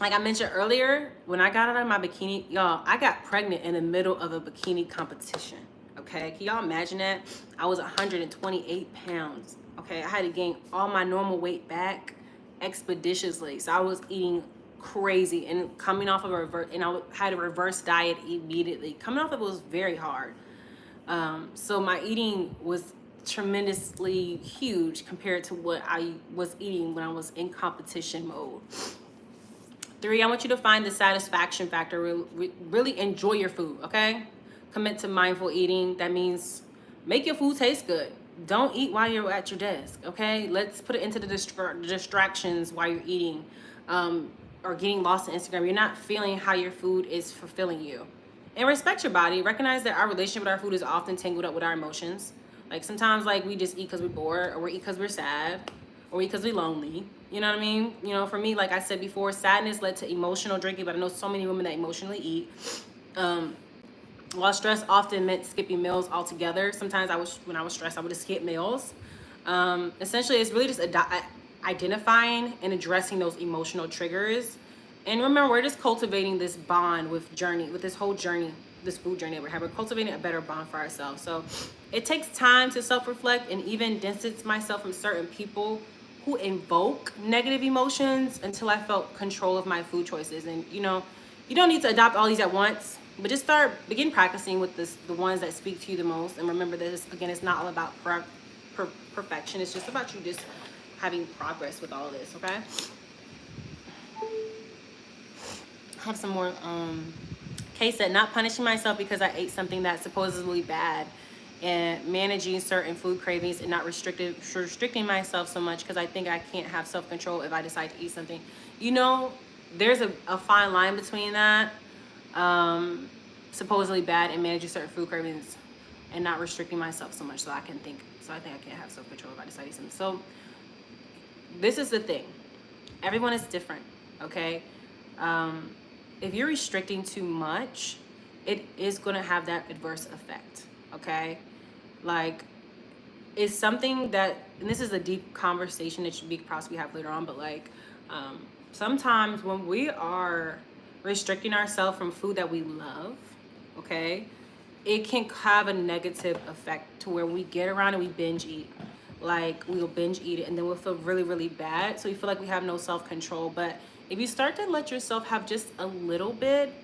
Like I mentioned earlier, when I got out of my bikini, y'all, I got pregnant in the middle of a bikini competition, okay? Can y'all imagine that? I was 128 pounds, okay? I had to gain all my normal weight back expeditiously. So I was eating crazy and coming off of I had a reverse diet immediately. Coming off of it was very hard. So my eating was tremendously huge compared to what I was eating when I was in competition mode. 3, I want you to find the satisfaction factor. Really enjoy your food, okay? Commit to mindful eating. That means Make your food taste good. Don't eat while you're at your desk, okay? Let's put it into the distractions while you're eating, or getting lost in Instagram. You're not feeling how your food is fulfilling you. And respect your body. Recognize that our relationship with our food is often tangled up with our emotions. Like sometimes like we just eat because we're bored, or we eat because we're sad, or we eat because we're lonely. You know what I mean? You know, for me, like I said before, sadness led to emotional drinking, but I know so many women that emotionally eat. While stress often meant skipping meals altogether, sometimes when I was stressed, I would just skip meals. Essentially, it's really just identifying and addressing those emotional triggers. And remember, we're just cultivating this bond with this whole journey, this food journey that we're having. We're cultivating a better bond for ourselves. So it takes time to self-reflect and even distance myself from certain people who invoke negative emotions until I felt control of my food choices. And you know, you don't need to adopt all these at once, but just begin practicing with the ones that speak to you the most. And remember this, again, it's not all about perfection. It's just about you just having progress with all of this, okay? I have some more. Kay said, not punishing myself because I ate something that's supposedly bad, and managing certain food cravings and not restricting myself so much because I think I can't have self-control if I decide to eat something. You know, there's a fine line between that. Supposedly bad and managing certain food cravings and not restricting myself so much so I think I can't have self-control if I decide to eat something. So this is the thing. Everyone is different, okay? If you're restricting too much, it is going to have that adverse effect, okay? Like, it's something that, and this is a deep conversation that we could possibly have later on, but like, sometimes when we are restricting ourselves from food that we love, okay, it can have a negative effect to where we get around and we binge eat. Like, we'll binge eat it and then we'll feel really, really bad. So we feel like we have no self-control. But if you start to let yourself have just a little bit,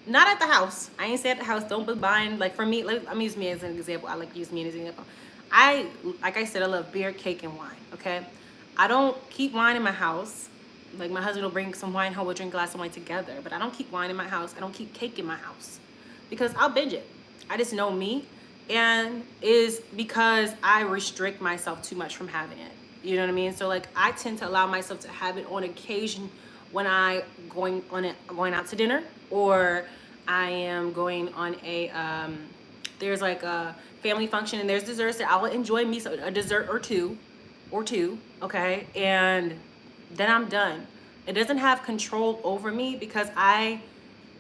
not at the house. I ain't say at the house. Don't be buying, like for me, let me use me as an example. I like to use me as an example. Like I said, I love beer, cake, and wine, okay? I don't keep wine in my house. Like my husband will bring some wine home, we'll drink a glass of wine together. But I don't keep wine in my house. I don't keep cake in my house because I'll binge it. I just know me, and is because I restrict myself too much from having it. You know what I mean? So like I tend to allow myself to have it on occasion when going out to dinner, or I am going on there's like a family function and there's desserts that I will enjoy me a dessert or two, okay, and then I'm done. It doesn't have control over me because I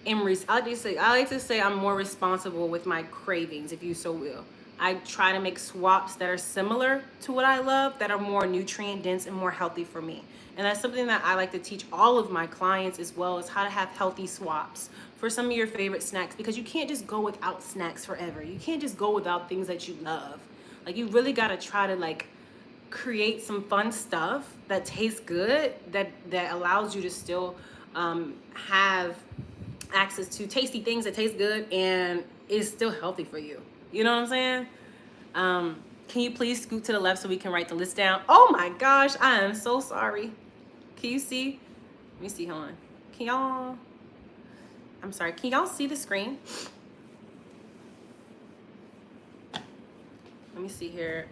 like to say I'm more responsible with my cravings, if you so will. I try to make swaps that are similar to what I love, that are more nutrient dense and more healthy for me. And that's something that I like to teach all of my clients as well, is how to have healthy swaps for some of your favorite snacks, because you can't just go without snacks forever. You can't just go without things that you love. Like, you really got to try to like create some fun stuff that tastes good, that allows you to still have access to tasty things that taste good and is still healthy for you. You know what I'm saying? Can you please scoot to the left so we can write the list down? Oh my gosh, I am so sorry. Can you see? Let me see, hold on. Can y'all, I'm sorry, can y'all see the screen? Let me see here.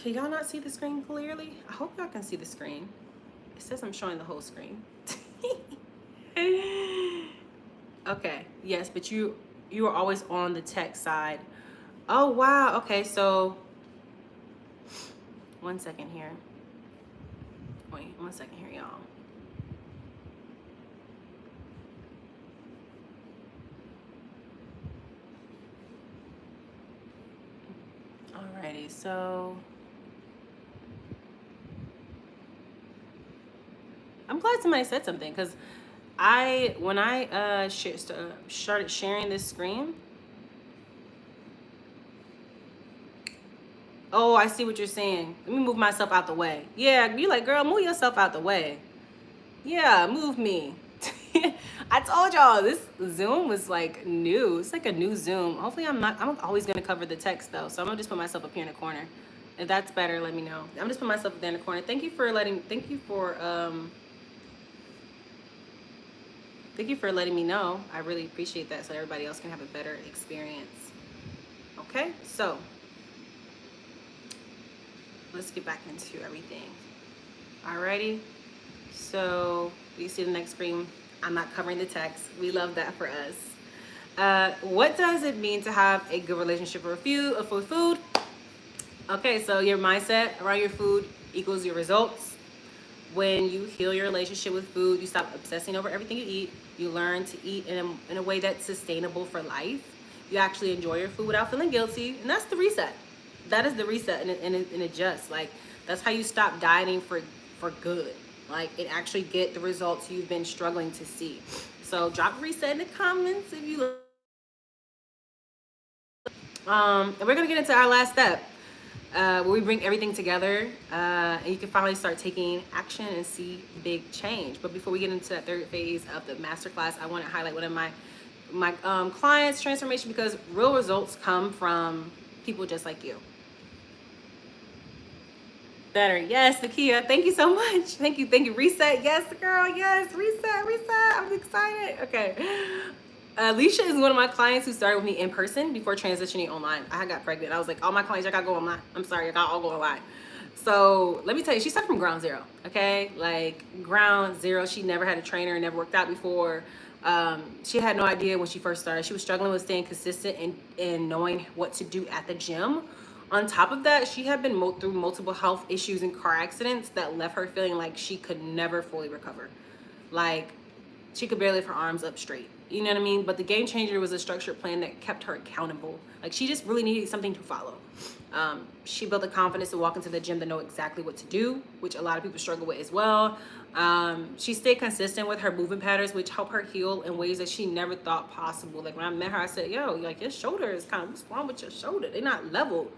Can y'all not see the screen clearly? I hope y'all can see the screen. It says I'm showing the whole screen. Okay, yes, but you are always on the tech side. Oh wow, okay, so 1 second here. Wait, 1 second here, y'all. Alrighty, so I'm glad somebody said something, because when I started sharing this screen. Oh, I see what you're saying. Let me move myself out the way. Yeah, you like, girl, move yourself out the way. Yeah, move me. I told y'all this Zoom was like new. It's like a new Zoom. Hopefully I'm always gonna cover the text though. So I'm gonna just put myself up here in the corner. If that's better, let me know. I'm just put myself up there in the corner. Thank you for letting me know. I really appreciate that, so everybody else can have a better experience. Okay, so let's get back into everything. Alrighty. So you see the next screen. I'm not covering the text. We love that for us. What does it mean to have a good relationship with food? Okay, so your mindset around your food equals your results. When you heal your relationship with food, you stop obsessing over everything you eat. You learn to eat in a way that's sustainable for life. You actually enjoy your food without feeling guilty, and that's the reset. That is the reset, and adjust. Like, that's how you stop dieting for good. Like, and actually get the results you've been struggling to see. So drop reset in the comments if you. And we're gonna get into our last step, where we bring everything together, and you can finally start taking action and see big change. But before we get into that third phase of the masterclass, I want to highlight one of my clients' transformation, because real results come from people just like you. Better, yes, Nakia. Thank you so much. Thank you. Reset, yes, girl, yes, reset. I'm excited. Okay. Alicia is one of my clients who started with me in person before transitioning online. I got pregnant. I was like, all my clients, I gotta go online. I'm sorry, I gotta all go online. So let me tell you, she started from ground zero, okay? Like ground zero. She never had a trainer, never worked out before. She had no idea when she first started. She was struggling with staying consistent and knowing what to do at the gym. On top of that, she had been through multiple health issues and car accidents that left her feeling like she could never fully recover. Like, she could barely lift her arms up straight. You know what I mean? But the game changer was a structured plan that kept her accountable. Like, she just really needed something to follow. She built the confidence to walk into the gym to know exactly what to do, which a lot of people struggle with as well. She stayed consistent with her movement patterns, which helped her heal in ways that she never thought possible. Like, when I met her, I said, yo, like, your shoulder is kind of, what's wrong with your shoulder? They're not level.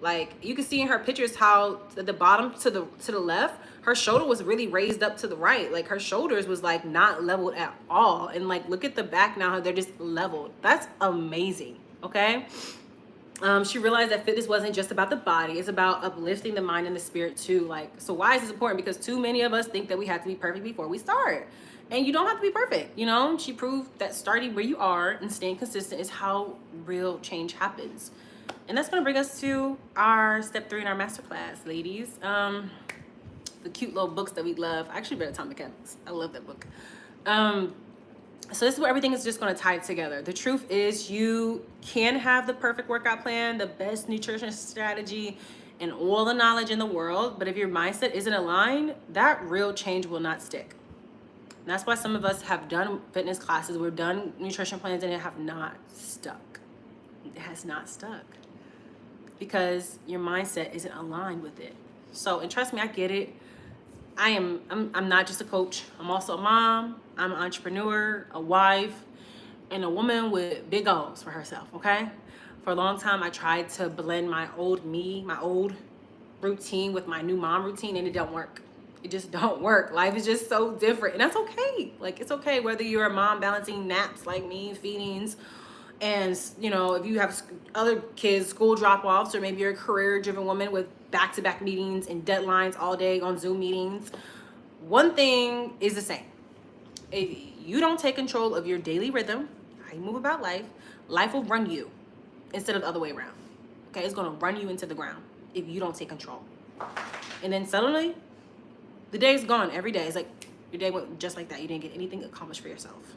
Like, you can see in her pictures how at the bottom to the left, her shoulder was really raised up to the right. Like, her shoulders was like not leveled at all. And like, look at the back now, how they're just leveled. That's amazing. Okay. She realized that fitness wasn't just about the body. It's about uplifting the mind and the spirit too. Like, so why is this important? Because too many of us think that we have to be perfect before we start. And you don't have to be perfect. You know, she proved that starting where you are and staying consistent is how real change happens. And that's going to bring us to our step 3 in our masterclass, ladies. The cute little books that we love. I actually read Atomic Habits. I love that book. So this is where everything is just going to tie together. The truth is, you can have the perfect workout plan, the best nutrition strategy, and all the knowledge in the world. But if your mindset isn't aligned, that real change will not stick. And that's why some of us have done fitness classes, we've done nutrition plans, and it have not stuck. It has not stuck. Because your mindset isn't aligned with it. So, and trust me, I get it. I'm not just a coach. I'm also a mom. I'm an entrepreneur, a wife, and a woman with big goals for herself, okay? For a long time, I tried to blend my old me, my old routine with my new mom routine, and it don't work. It just don't work. Life is just so different, and that's okay. Like, it's okay whether you're a mom balancing naps like me, feedings, and, you know, if you have other kids, school drop-offs, or maybe you're a career-driven woman with back-to-back meetings and deadlines all day on Zoom meetings, one thing is the same. If you don't take control of your daily rhythm, how you move about life, life will run you instead of the other way around. Okay, it's going to run you into the ground if you don't take control. And then suddenly, the day's gone every day. It's like your day went just like that. You didn't get anything accomplished for yourself.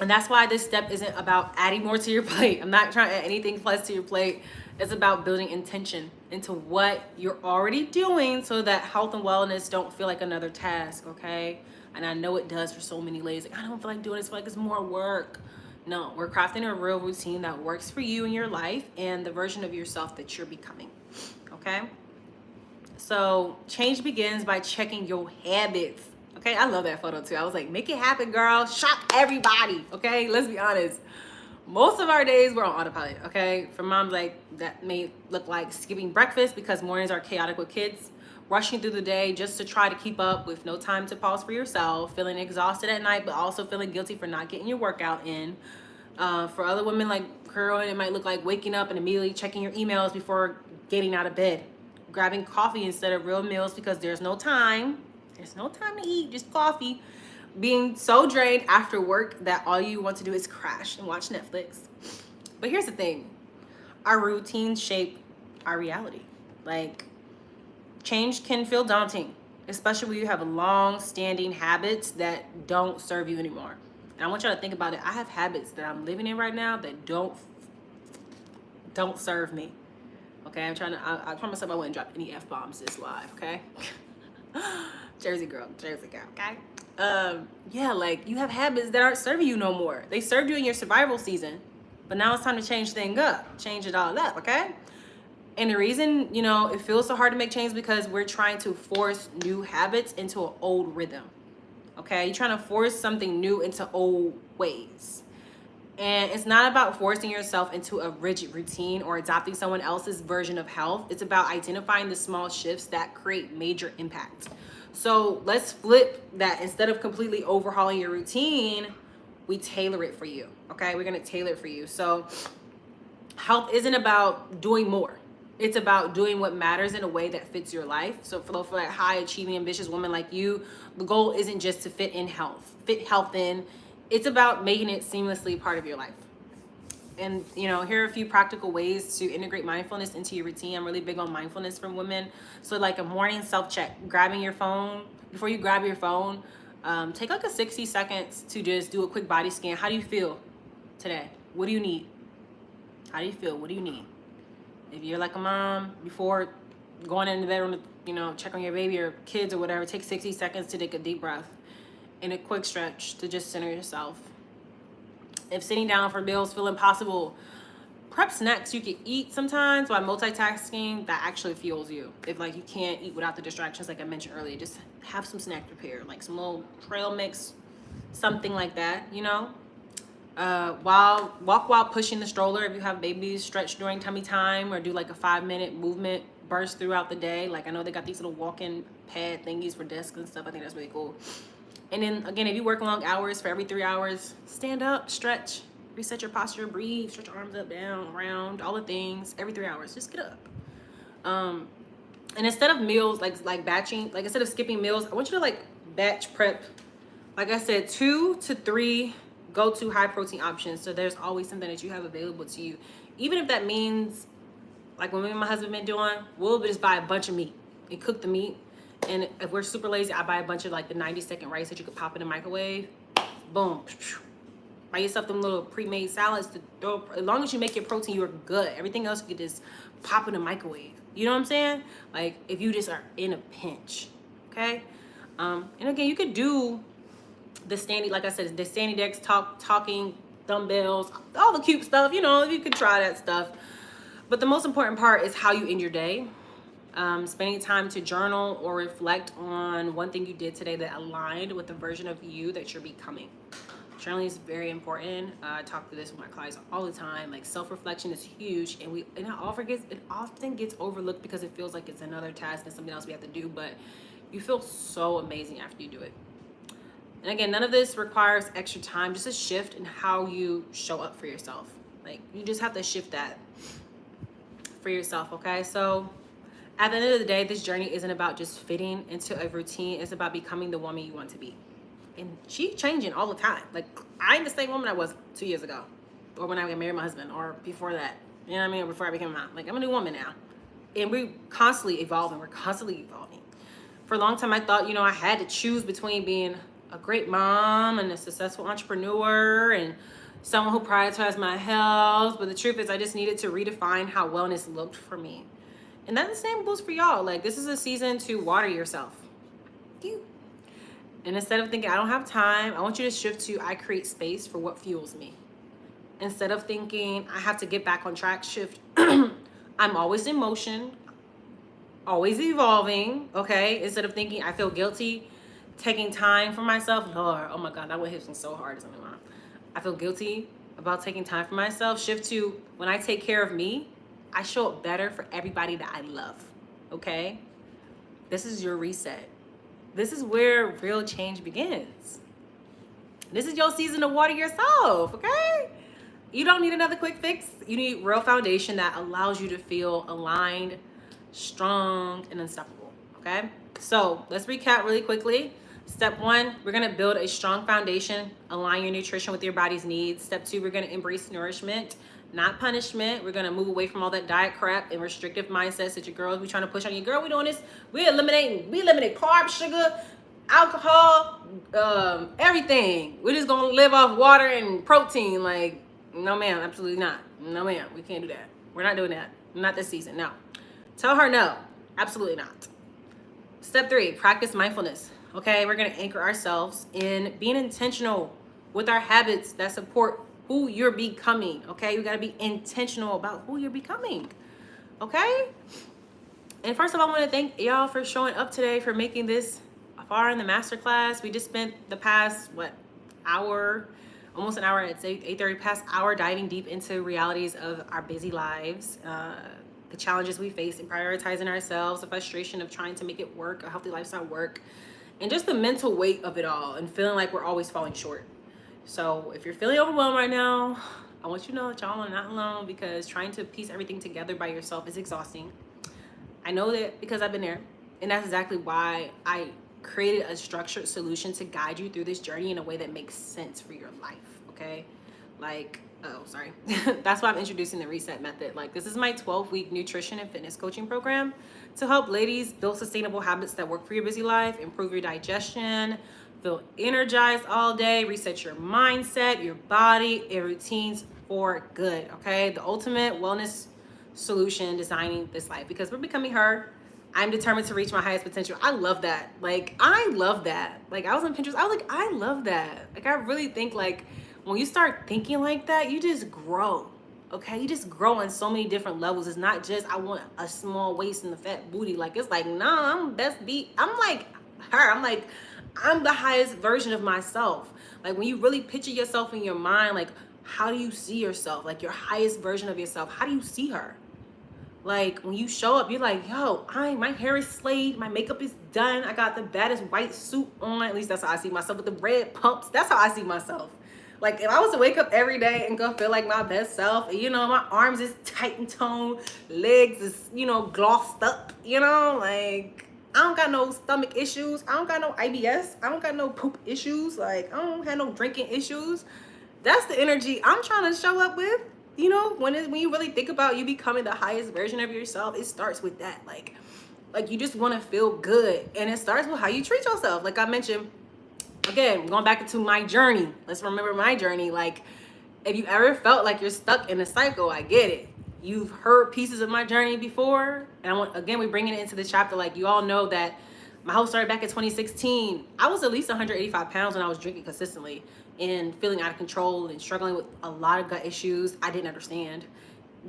And that's why this step isn't about adding more to your plate. I'm not trying to add anything plus to your plate. It's about building intention into what you're already doing so that health and wellness don't feel like another task, okay? And I know it does for so many ladies. Like, I don't feel like doing this. I feel like it's more work. No, we're crafting a real routine that works for you in your life and the version of yourself that you're becoming, okay? So change begins by checking your habits. Okay, I love that photo too. I was like, make it happen, girl. Shock everybody. Okay, let's be honest. Most of our days we're on autopilot. Okay, for moms, like that may look like skipping breakfast because mornings are chaotic with kids, rushing through the day just to try to keep up with no time to pause for yourself, feeling exhausted at night, but also feeling guilty for not getting your workout in. For other women like Carol, it might look like waking up and immediately checking your emails before getting out of bed, grabbing coffee instead of real meals because there's no time. There's no time to eat, just coffee. Being so drained after work that all you want to do is crash and watch Netflix. But here's the thing. Our routines shape our reality. Like, change can feel daunting, especially when you have long-standing habits that don't serve you anymore. And I want y'all to think about it. I have habits that I'm living in right now that don't serve me. Okay, I promise myself I wouldn't drop any F-bombs this live, okay? Jersey girl, Jersey girl, okay? Yeah, like you have habits that aren't serving you no more. They served you in your survival season, but now it's time to change things up, change it all up, okay? And the reason, you know, it feels so hard to make change because we're trying to force new habits into an old rhythm, okay? You're trying to force something new into old ways. And it's not about forcing yourself into a rigid routine or adopting someone else's version of health. It's about identifying the small shifts that create major impact. So let's flip that. Instead of completely overhauling your routine, we tailor it for you, okay? We're gonna tailor it for you. So health isn't about doing more. It's about doing what matters in a way that fits your life. So for that high achieving, ambitious woman like you, the goal isn't just to fit health in. It's about making it seamlessly part of your life. And, you know, here are a few practical ways to integrate mindfulness into your routine. I'm really big on mindfulness for women. So like a morning self-check, grabbing your phone. Before you grab your phone, take like a 60 seconds to just do a quick body scan. How do you feel today? What do you need? How do you feel? What do you need? If you're like a mom, before going into the bedroom to, you know, check on your baby or kids or whatever, take 60 seconds to take a deep breath and a quick stretch to just center yourself. If sitting down for meals feel impossible, prep snacks you can eat sometimes while multitasking. That actually fuels you. If like you can't eat without the distractions, like I mentioned earlier, just have some snack prepared, like some little trail mix, something like that, you know. While pushing the stroller. If you have babies, stretch during tummy time or do like a 5-minute movement burst throughout the day. Like I know they got these little walk-in pad thingies for desks and stuff. I think that's really cool. And then again, if you work long hours, for every 3 hours, stand up, stretch, reset your posture, breathe, stretch your arms up, down, around, all the things. Every 3 hours, just get up. And instead of meals, like batching, like instead of skipping meals, I want you to like batch prep. Like I said, 2 to 3 go-to high protein options. So there's always something that you have available to you. Even if that means, like when me and my husband been doing, we'll just buy a bunch of meat and cook the meat. And if we're super lazy, I buy a bunch of like the 90-second rice that you could pop in the microwave. Boom. Buy yourself them little pre-made salads to throw. As long as you make your protein, you're good. Everything else you could just pop in the microwave. You know what I'm saying? Like if you just are in a pinch, okay? And again, you could do the standing, like I said, the standing decks, talking, dumbbells, all the cute stuff. You know, you could try that stuff. But the most important part is how you end your day. Spending time to journal or reflect on one thing you did today that aligned with the version of you that you're becoming. Journaling is very important. I talk to this with my clients all the time. Like self-reflection is huge, and it often gets overlooked because it feels like it's another task and something else we have to do. But you feel so amazing after you do it. And again, none of this requires extra time. Just a shift in how you show up for yourself. Like you just have to shift that for yourself. Okay, so. At the end of the day, this journey isn't about just fitting into a routine. It's about becoming the woman you want to be. And she's changing all the time. Like, I ain't the same woman I was 2 years ago. Or when I married my husband. Or before that. You know what I mean? Or before I became a mom. Like, I'm a new woman now. And we're constantly evolving. We're constantly evolving. For a long time, I thought, you know, I had to choose between being a great mom and a successful entrepreneur and someone who prioritized my health. But the truth is, I just needed to redefine how wellness looked for me. And that the same goes for y'all. Like, this is a season to water yourself. And instead of thinking, I don't have time, I want you to shift to, I create space for what fuels me. Instead of thinking, I have to get back on track, shift. I'm always in motion, always evolving, okay? Instead of thinking, I feel guilty, taking time for myself. Lord, oh my God, that would hit me so hard as a new mom. I feel guilty about taking time for myself. Shift to, when I take care of me, I show up better for everybody that I love, okay? This is your reset. This is where real change begins. This is your season to water yourself, okay? You don't need another quick fix. You need real foundation that allows you to feel aligned, strong, and unstoppable, okay? So let's recap really quickly. Step 1, we're gonna build a strong foundation, align your nutrition with your body's needs. Step 2, we're gonna embrace nourishment, not punishment. We're gonna move away from all that diet crap and restrictive mindsets that your girls be trying to push on you. Girl, we doing this. We eliminate carbs, sugar, alcohol, everything. We're just gonna live off water and protein. Like, no ma'am, absolutely not. No ma'am, we can't do that. We're not doing that. Not this season, no. Tell her no, absolutely not. Step 3, practice mindfulness. Okay, we're gonna anchor ourselves in being intentional with our habits that support who you're becoming. Okay, you gotta be intentional about who you're becoming. Okay? And first of all, I want to thank y'all for showing up today, for making this far in the masterclass. We just spent the past, hour, almost an hour, I'd say 8:30, past hour, diving deep into realities of our busy lives, the challenges we face in prioritizing ourselves, the frustration of trying to make it work, a healthy lifestyle work, and just the mental weight of it all and feeling like we're always falling short. So if you're feeling overwhelmed right now, I want you to know that y'all are not alone, because trying to piece everything together by yourself is exhausting. I know that because I've been there, and that's exactly why I created a structured solution to guide you through this journey in a way that makes sense for your life, okay? That's why I'm introducing the RESET method. Like, this is my 12-week nutrition and fitness coaching program to help ladies build sustainable habits that work for your busy life, improve your digestion, feel energized all day, reset your mindset, your body, and routines for good, okay? The ultimate wellness solution designing this life, because we're becoming her. I'm determined to reach my highest potential. I love that. Like, I love that. Like, I was on Pinterest. I was like, I love that. Like, I really think, like, when you start thinking like that, you just grow. Okay, you just grow on so many different levels. It's not just I want a small waist and a fat booty. Like, it's like, nah, I'm best beat. I'm like her. I'm the highest version of myself. Like, when you really picture yourself in your mind, like, how do you see yourself? Like, your highest version of yourself. How do you see her? Like, when you show up, you're like, yo, my hair is slayed, my makeup is done, I got the baddest white suit on. At least that's how I see myself, with the red pumps. That's how I see myself. Like, if I was to wake up every day and go feel like my best self, you know, my arms is tight and toned, legs is, you know, glossed up, you know, like, I don't got no stomach issues, I don't got no IBS, I don't got no poop issues, like, I don't have no drinking issues. That's the energy I'm trying to show up with. You know, when you really think about you becoming the highest version of yourself, it starts with that. Like you just want to feel good, and it starts with how you treat yourself. Like I mentioned, again, going back into my journey. Let's remember my journey. Like, if you ever felt like you're stuck in a cycle, I get it. You've heard pieces of my journey before, and again, we're bringing it into the chapter. Like, you all know that my whole started back in 2016. I was at least 185 pounds when I was drinking consistently and feeling out of control and struggling with a lot of gut issues I didn't understand.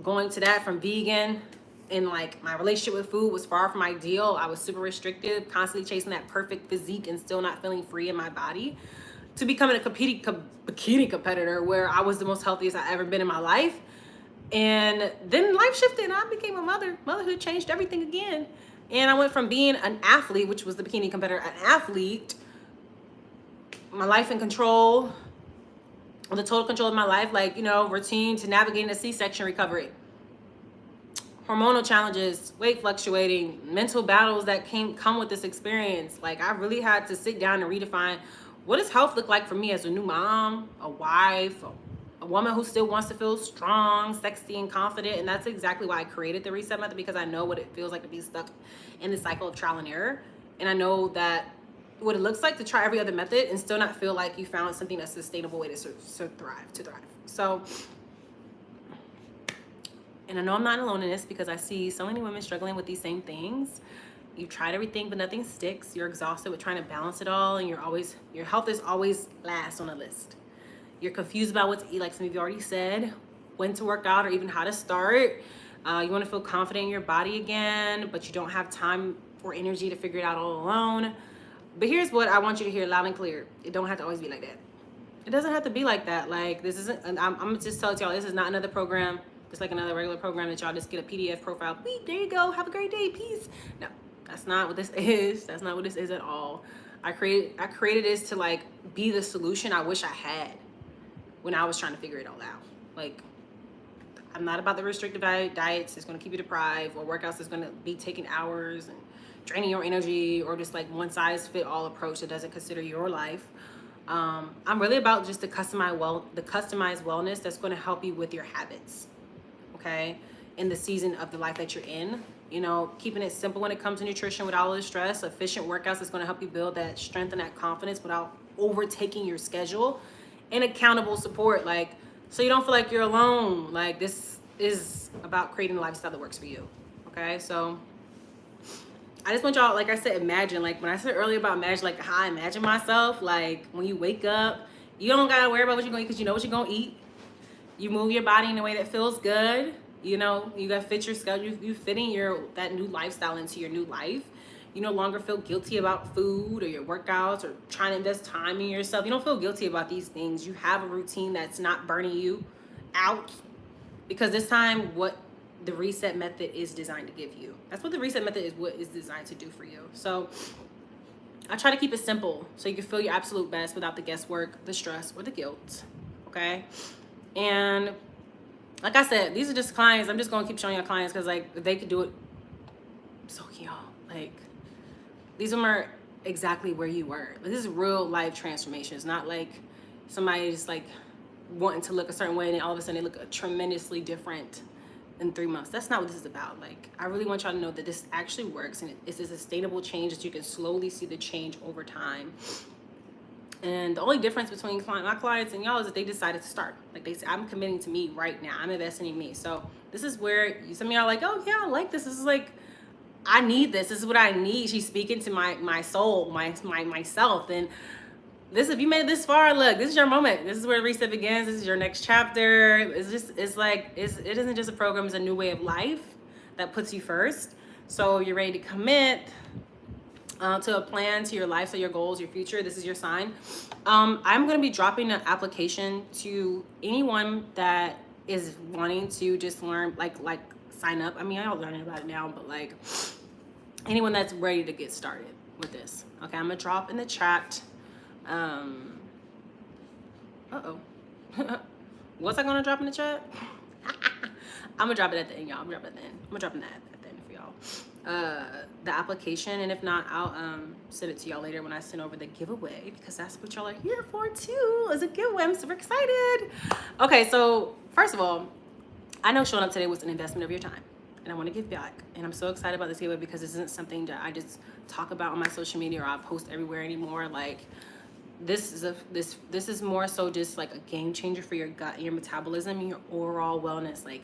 Going to that from vegan, and like my relationship with food was far from ideal. I was super restrictive, constantly chasing that perfect physique and still not feeling free in my body, to becoming a bikini competitor where I was the most healthiest I've ever been in my life. And then life shifted and I became a mother. Motherhood changed everything again. And I went from being an athlete, which was the bikini competitor, an athlete, my life in control, the total control of my life, like, you know, routine, to navigating a C-section recovery, hormonal challenges, weight fluctuating, mental battles that come with this experience. Like, I really had to sit down and redefine, what does health look like for me as a new mom, a wife, a woman who still wants to feel strong, sexy, and confident. And that's exactly why I created the RESET method, because I know what it feels like to be stuck in the cycle of trial and error. And I know that what it looks like to try every other method and still not feel like you found something that's a sustainable way to thrive. So, and I know I'm not alone in this, because I see so many women struggling with these same things. You've tried everything, but nothing sticks. You're exhausted with trying to balance it all, and your health is always last on the list. You're confused about what to eat, like some of you already said, when to work out, or even how to start. You want to feel confident in your body again, but you don't have time or energy to figure it out all alone. But here's what I want you to hear loud and clear. It don't have to always be like that. It doesn't have to be like that. Like, this isn't, I'm gonna just tell y'all, this is not another program, just like another regular program that y'all just get a PDF profile. Beep, there you go. Have a great day. Peace. No, that's not what this is. That's not what this is at all. I created this to, like, be the solution I wish I had when I was trying to figure it all out. Like, I'm not about the restrictive diets that's going to keep you deprived, or workouts that's going to be taking hours and draining your energy, or just like one size fit all approach that doesn't consider your life. I'm really about just the customized wellness that's going to help you with your habits. okay, in the season of the life that you're in. You know, keeping it simple when it comes to nutrition without all the stress, efficient workouts is going to help you build that strength and that confidence without overtaking your schedule, and accountable support, like, so you don't feel like you're alone. Like, this is about creating a lifestyle that works for you, okay? So I just want y'all, like I said, imagine, like when I said earlier about imagine, like how I imagine myself, like when you wake up, you don't gotta worry about what you're gonna eat because you know what you're gonna eat. You move your body in a way that feels good. You know, you gotta fit your schedule. You fitting that new lifestyle into your new life. You no longer feel guilty about food or your workouts or trying to invest time in yourself. You don't feel guilty about these things. You have a routine that's not burning you out, because this time what the reset method is designed to give you. That's what the reset method is, what is designed to do for you. So I try to keep it simple so you can feel your absolute best without the guesswork, the stress, or the guilt. Okay? And like I said, these are just clients. I'm just gonna keep showing y'all clients because, like, if they could do it, so can y'all. Like, these of them are exactly where you were. Like, this is real life transformation. It's not like somebody just like wanting to look a certain way and then all of a sudden they look tremendously different in 3 months. That's not what this is about. Like, I really want y'all to know that this actually works, and it's a sustainable change that you can slowly see the change over time. And the only difference between my clients and y'all is that they decided to start. Like, they say, I'm committing to me right now. I'm investing in me. So this is where some of y'all are like, oh yeah, I like this. This is like, I need this. This is what I need. She's speaking to my soul, myself. And this, if you made it this far, look, this is your moment. This is where reset begins. This is your next chapter. It isn't just a program, it's a new way of life that puts you first. So you're ready to commit to a plan, to your life, to your goals, your future. This is your sign. I'm going to be dropping an application to anyone that is wanting to just learn, like sign up. I mean, I'm learning about it now, but like anyone that's ready to get started with this. Okay, I'm going to drop in the chat. Was I going to drop in the chat? I'm going to drop it at the end, y'all. I'm going to drop it at the end. I'm going to drop it at the end for y'all. The application, and if not, I'll send it to y'all later when I send over the giveaway, because that's what y'all are here for too, is a giveaway. I'm super excited. Okay, so first of all, I know showing up today was an investment of your time, and I want to give back, and I'm so excited about this giveaway because this isn't something that I just talk about on my social media or I post everywhere anymore. Like, this is more so just like a game changer for your gut and your metabolism and your overall wellness. Like,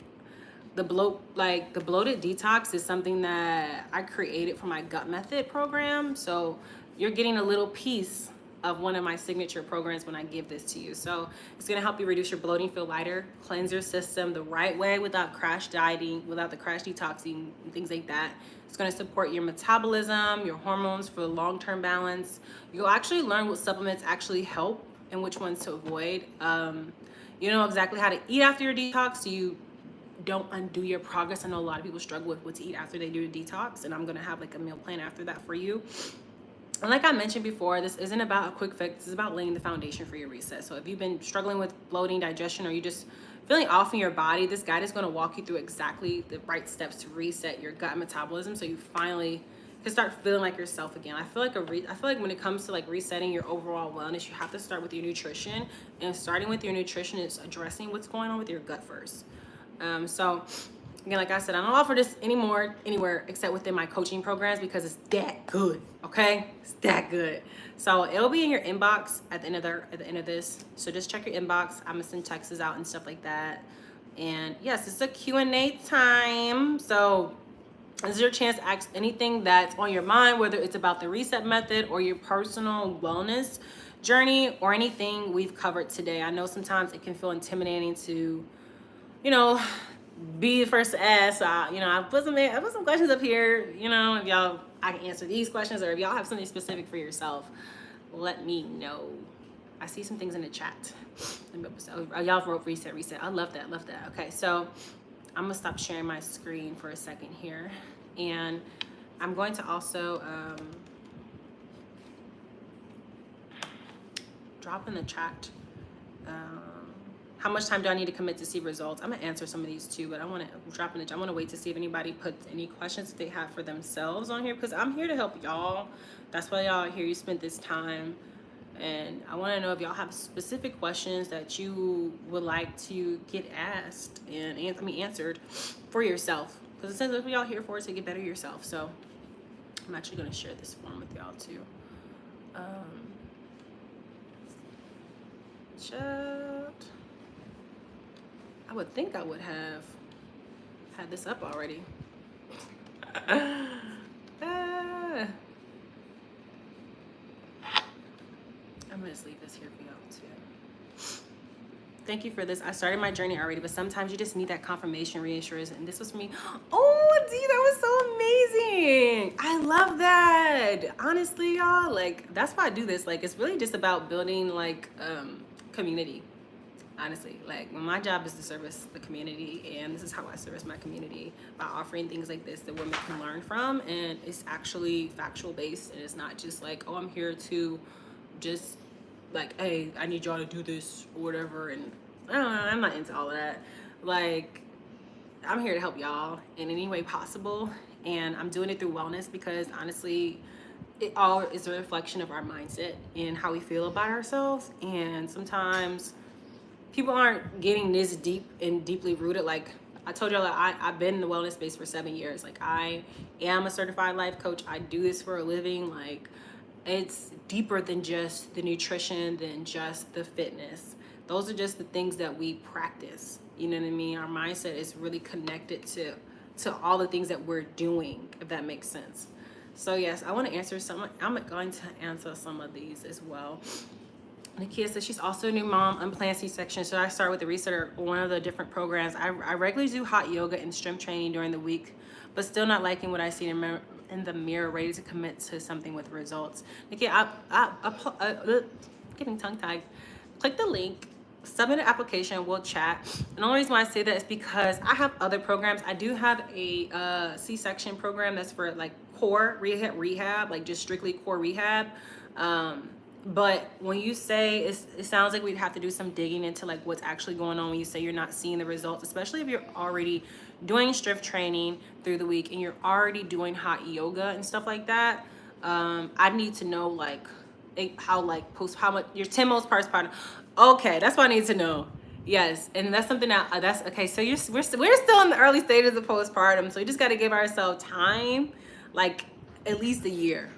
the bloated detox is something that I created for my gut method program. So you're getting a little piece of one of my signature programs when I give this to you. So it's gonna help you reduce your bloating, feel lighter, cleanse your system the right way without crash dieting, without the crash detoxing and things like that. It's gonna support your metabolism, your hormones for long-term balance. You'll actually learn what supplements actually help and which ones to avoid. You know exactly how to eat after your detox so you don't undo your progress. I know a lot of people struggle with what to eat after they do a detox, and I'm gonna have like a meal plan after that for you. And like I mentioned before, this isn't about a quick fix. It's about laying the foundation for your reset. So if you've been struggling with bloating, digestion, or you just feeling off in your body, this guide is going to walk you through exactly the right steps to reset your gut metabolism, so you finally can start feeling like yourself again. I feel like when it comes to like resetting your overall wellness, you have to start with your nutrition, and starting with your nutrition is addressing what's going on with your gut first. So again, like I said, I don't offer this anymore anywhere except within my coaching programs because it's that good. Okay, it's that good. So it'll be in your inbox at the end of this. So just check your inbox. I'm gonna send texts out and stuff like that. And yes, it's a Q&A time. So this is your chance to ask anything that's on your mind, whether it's about the reset method or your personal wellness journey or anything we've covered today. I know sometimes it can feel intimidating to, you know, be the first to ask. You know, I put some questions up here. You know, if y'all, I can answer these questions, or if y'all have something specific for yourself, let me know. I see some things in the chat. Y'all wrote reset. I love that. Okay, so I'm gonna stop sharing my screen for a second here, and I'm going to also drop in the chat. How much time do I need to commit to see results? I'm gonna answer some of these too, but I want to drop in the chat. I want to wait to see if anybody puts any questions that they have for themselves on here, because I'm here to help y'all. That's why y'all are here. You spent this time And I want to know if y'all have specific questions that you would like to get asked and answered for yourself. Because it says that's what y'all here for, to get better yourself. So I'm actually going to share this form with y'all too. Chat. I would think I would have had this up already. I'm gonna just leave this here for y'all too. Thank you for this. I started my journey already, but sometimes you just need that confirmation, reassurance, and this was for me. Oh, D, that was so amazing. I love that. Honestly, y'all, like, that's why I do this. Like, it's really just about building, like, community. Honestly, like, my job is to service the community, and this is how I service my community, by offering things like this that women can learn from, and it's actually factual based, and it's not just like, oh, I'm here to just like, hey, I need y'all to do this or whatever, and I don't know, I'm not into all of that. Like, I'm here to help y'all in any way possible, and I'm doing it through wellness because honestly, it all is a reflection of our mindset and how we feel about ourselves. And sometimes people aren't getting this deep and deeply rooted. Like I told y'all, I've been in the wellness space for 7 years. Like, I am a certified life coach. I do this for a living. Like, it's deeper than just the nutrition, than just the fitness. Those are just the things that we practice. You know what I mean? Our mindset is really connected to all the things that we're doing, if that makes sense. So yes, I want to answer some. I'm going to answer some of these as well. Nakia says she's also a new mom, unplanned C-section. Should I start with the Reset or one of the different programs? I regularly do hot yoga and strength training during the week, but still not liking what I see in the mirror, ready to commit to something with results. Nakia, getting tongue-tied. Click the link, submit an application, we'll chat. And the only reason why I say that is because I have other programs. I do have a C-section program that's for like core rehab, like just strictly core rehab. But when you say, it sounds like we'd have to do some digging into like what's actually going on when you say you're not seeing the results, especially if you're already doing strength training through the week and you're already doing hot yoga and stuff like that. I need to know like how much your 10 most postpartum. Okay, that's what I need to know. Yes, and that's something that's okay. So we're still in the early stages of postpartum, so we just got to give ourselves time, like at least a year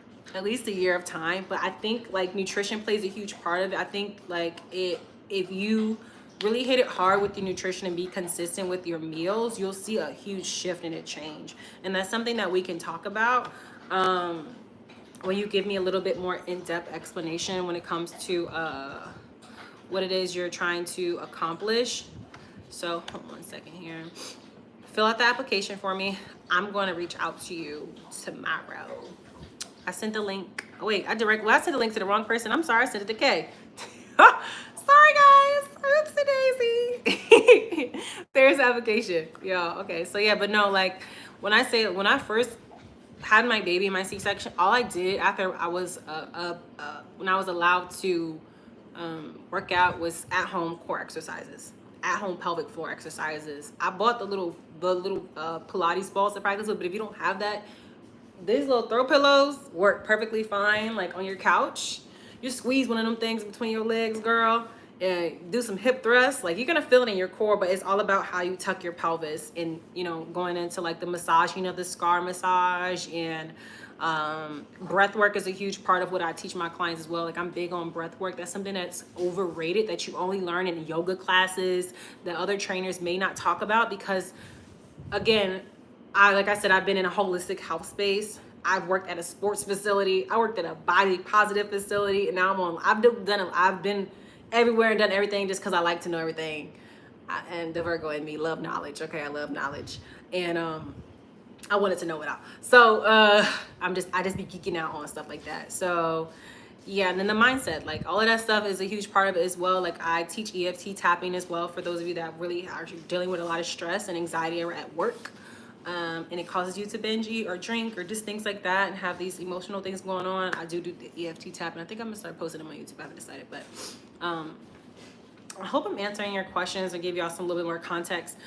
of time. But I think like nutrition plays a huge part of it. I think like if you really hit it hard with your nutrition and be consistent with your meals, you'll see a huge shift and a change. And that's something that we can talk about when you give me a little bit more in-depth explanation when it comes to what it is you're trying to accomplish. So hold on 1 second here. Fill out the application for me. I'm going to reach out to you tomorrow. I sent the link. Oh, wait, I sent the link to the wrong person. I'm sorry, I sent it to Kay. Sorry, guys. Oopsie daisy. There's the application. Yeah, okay. So, yeah, but no, like, when I first had my baby in my C-section, all I did after I was, when I was allowed to work out was at-home core exercises, at-home pelvic floor exercises. I bought the little Pilates balls to practice with, but if you don't have that, these little throw pillows work perfectly fine, like on your couch. You squeeze one of them things between your legs, girl, and do some hip thrusts. Like, you're gonna feel it in your core, but it's all about how you tuck your pelvis and, you know, going into like the massage, you know, the scar massage, and breath work is a huge part of what I teach my clients as well. Like, I'm big on breath work. That's something that's overrated, that you only learn in yoga classes that other trainers may not talk about, because again, like I said, I've been in a holistic health space. I've worked at a sports facility. I worked at a body positive facility, and now I've been everywhere and done everything just because I like to know everything. And the Virgo in me love knowledge. Okay, I love knowledge, and I wanted to know it all. So I just be geeking out on stuff like that. So yeah, and then the mindset, like all of that stuff is a huge part of it as well. Like, I teach EFT tapping as well for those of you that really are dealing with a lot of stress and anxiety at work. And it causes you to binge eat or drink or just things like that and have these emotional things going on. I do the EFT tapping. I think I'm gonna start posting them on YouTube. I haven't decided, but I hope I'm answering your questions and give y'all some little bit more context.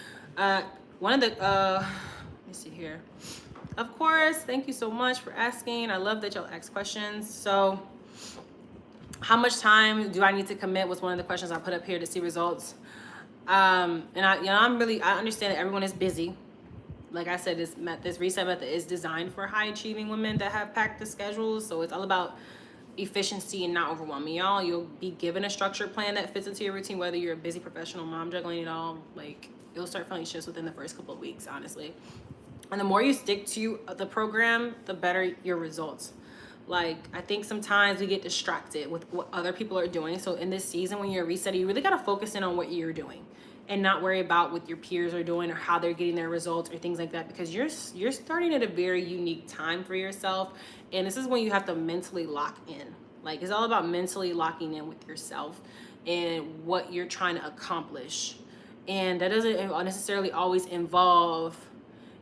One of the let me see here. Of course, thank you so much for asking. I love that y'all ask questions. So How much time do I need to commit was one of the questions I put up here to see results. And I understand that everyone is busy. Like I said, this reset method is designed for high achieving women that have packed the schedules. So it's all about efficiency and not overwhelming y'all. You'll be given a structured plan that fits into your routine, whether you're a busy professional mom juggling it all. Like, you'll start feeling shifts within the first couple of weeks, honestly. And the more you stick to the program, the better your results. Like, I think sometimes we get distracted with what other people are doing. So in this season, when you're resetting, you really got to focus in on what you're doing and not worry about what your peers are doing or how they're getting their results or things like that, because you're starting at a very unique time for yourself. And this is when you have to mentally lock in. Like, it's all about mentally locking in with yourself and what you're trying to accomplish. And that doesn't necessarily always involve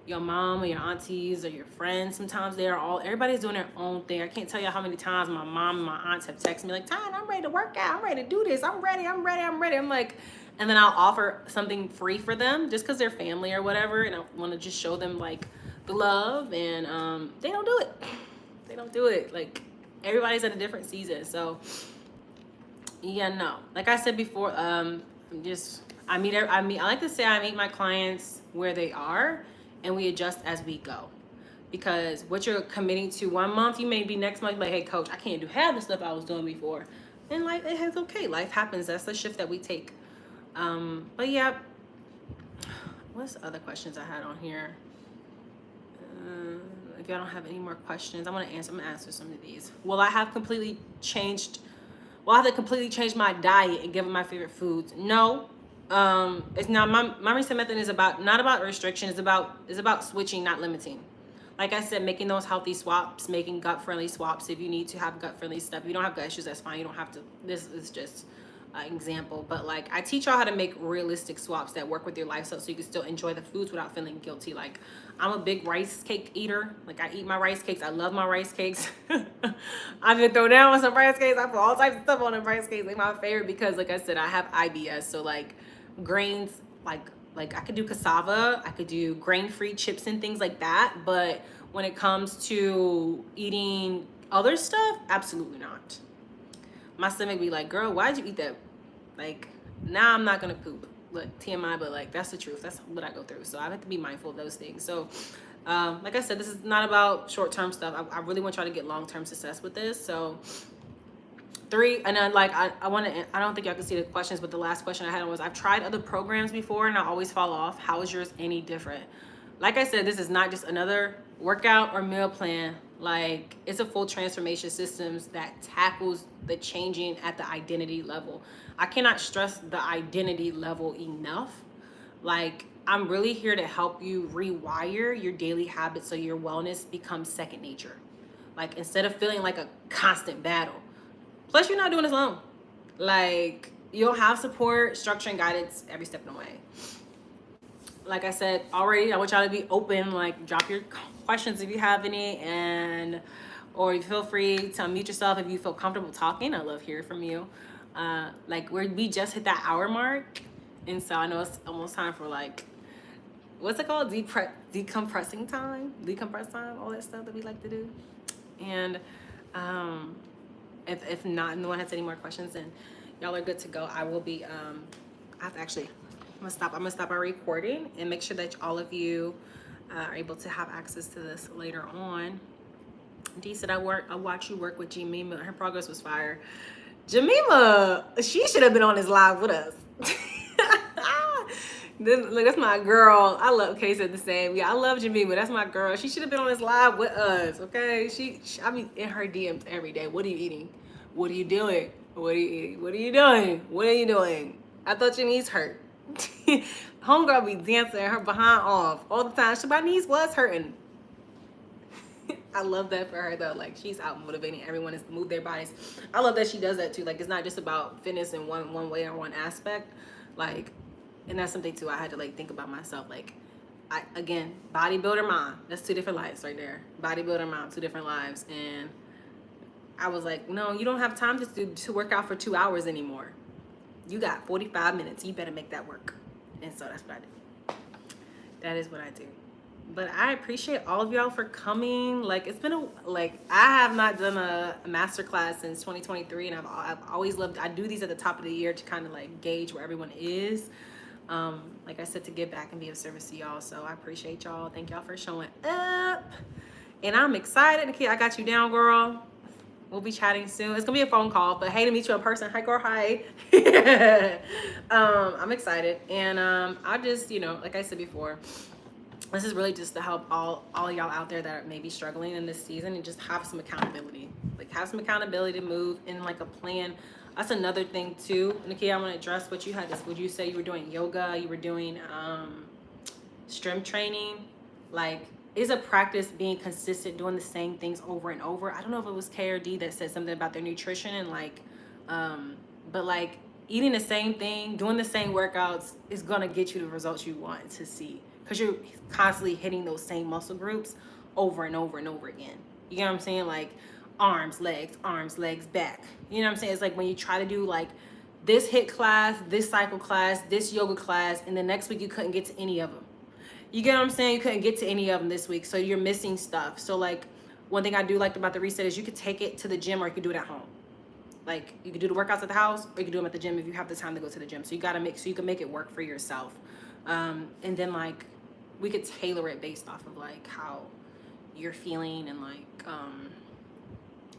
your mom or your aunties or your friends. Sometimes everybody's doing their own thing. I can't tell you how many times my mom and my aunts have texted me like, Ty, I'm ready to work out. I'm ready to do this. I'm ready. I'm like, and then I'll offer something free for them just because they're family or whatever. And I want to just show them like the love, and they don't do it. They don't do it. Like, everybody's in a different season. So yeah, no, like I said before, I like to say I meet my clients where they are, and we adjust as we go. Because what you're committing to one month, you may be next month like, hey coach, I can't do half the stuff I was doing before. And like, it's okay. Life happens. That's the shift that we take. But yeah, what's the other questions I had on here? If y'all don't have any more questions, I'm gonna answer some of these. Will I have to completely change my diet and give them my favorite foods? No. It's not. My reset method is not about restriction. It's about switching, not limiting. Like I said, making those healthy swaps, making gut-friendly swaps if you need to have gut-friendly stuff. If you don't have gut issues, that's fine. You don't have to. This is just an example. But like, I teach y'all how to make realistic swaps that work with your lifestyle so you can still enjoy the foods without feeling guilty. Like, I'm a big rice cake eater. Like, I eat my rice cakes. I love my rice cakes. I've been thrown down with some rice cakes. I put all types of stuff on the rice cakes. They're my favorite because, like I said, I have IBS. So like, grains, like I could do cassava, I could do grain-free chips and things like that. But when it comes to eating other stuff, absolutely not. My stomach be like, girl, why'd you eat that? Like, now I'm not gonna poop. Like, TMI, but like, that's the truth. That's what I go through. So I have to be mindful of those things. So like I said, this is not about short-term stuff. I really want y'all to get long-term success with this. So 3, and then like, I don't think y'all can see the questions, but the last question I had was, I've tried other programs before and I always fall off. How is yours any different? Like I said, this is not just another workout or meal plan. Like, it's a full transformation systems that tackles the changing at the identity level. I cannot stress the identity level enough. Like, I'm really here to help you rewire your daily habits so your wellness becomes second nature. Like, instead of feeling like a constant battle. Plus, you're not doing this alone. Like, you'll have support, structure, and guidance every step of the way. Like I said already, I want y'all to be open. Like, drop your questions if you have any, or you feel free to unmute yourself if you feel comfortable talking. I love hearing from you. Like, we just hit that hour mark, and so I know it's almost time for, like, what's it called? Decompress time, all that stuff that we like to do. And if not, no one has any more questions, then y'all are good to go. I will be I'm gonna stop our recording and make sure that all of you are able to have access to this later on. Dee said, I watch you work with Jemima. Her progress was fire. Jemima, she should have been on this live with us. Look, that's my girl. I love Kay said the same. Yeah, I love Jemima. That's my girl. She should have been on this live with us. Okay, I be in her DMs every day. What are you eating? What are you doing? What are you eating? What are you doing? What are you doing? I thought your knees hurt. Homegirl be dancing her behind off all the time. My knees was hurting. I love that for her though. Like, she's out motivating everyone to move their bodies. I love that she does that too. Like, it's not just about fitness in one way or one aspect. Like, and that's something too I had to like think about myself. Like, again, bodybuilder mom. That's 2 different lives right there. Bodybuilder mom, 2 different lives. And I was like, no, you don't have time to work out for 2 hours anymore. You got 45 minutes. You better make that work. And so that's what I do. That is what I do. But I appreciate all of y'all for coming. Like, it's been I have not done a masterclass since 2023, and I've always loved. I do these at the top of the year to kind of like gauge where everyone is. Like I said, to give back and be of service to y'all. So I appreciate y'all. Thank y'all for showing up. And I'm excited. Okay, I got you down, girl. We'll be chatting soon. It's gonna be a phone call, but hey, to meet you in person. Hi, girl. Hi. I'm excited, and I just, like I said before, this is really just to help all y'all out there that may be struggling in this season, and just have some accountability. Like, have some accountability to move in like a plan. That's another thing too. Nikki, I want to address what you had. Would you say you were doing yoga? You were doing strength training? Like, is a practice being consistent, doing the same things over and over? I don't know if it was K or D that said something about their nutrition and like, but like eating the same thing, doing the same workouts is gonna get you the results you want to see, because you're constantly hitting those same muscle groups over and over and over again. You know what I'm saying? Like arms, legs, back. You know what I'm saying? It's like when you try to do like this HIIT class, this cycle class, this yoga class, and the next week you couldn't get to any of them. You get what I'm saying? You couldn't get to any of them this week, so you're missing stuff. So like, one thing I do like about the reset is you could take it to the gym, or you could do it at home. Like, you could do the workouts at the house, or you could do them at the gym if you have the time to go to the gym. So you gotta so you can make it work for yourself. And then like, we could tailor it based off of like how you're feeling, and like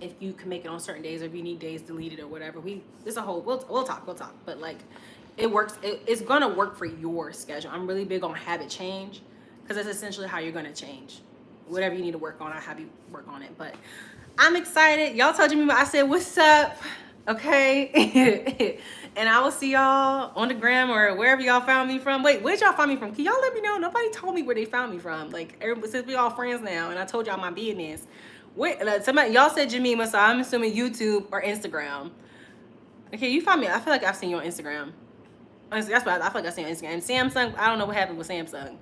if you can make it on certain days, or if you need days deleted or whatever. There's a whole, we'll talk. But like, it works. It's gonna work for your schedule. I'm really big on habit change, because that's essentially how you're gonna change. Whatever you need to work on, I'll have you work on it. But I'm excited. Y'all told me, I said, what's up? Okay. And I will see y'all on the gram or wherever y'all found me from. Wait, where'd y'all find me from? Can y'all let me know? Nobody told me where they found me from. Like, since we all friends now, and I told y'all my business. Wait, somebody, y'all said Jamima, so I'm assuming YouTube or Instagram. Okay, you found me. I feel like I've seen you on Instagram. Honestly, that's what I feel like I've seen you on Instagram. Samsung, I don't know what happened with Samsung.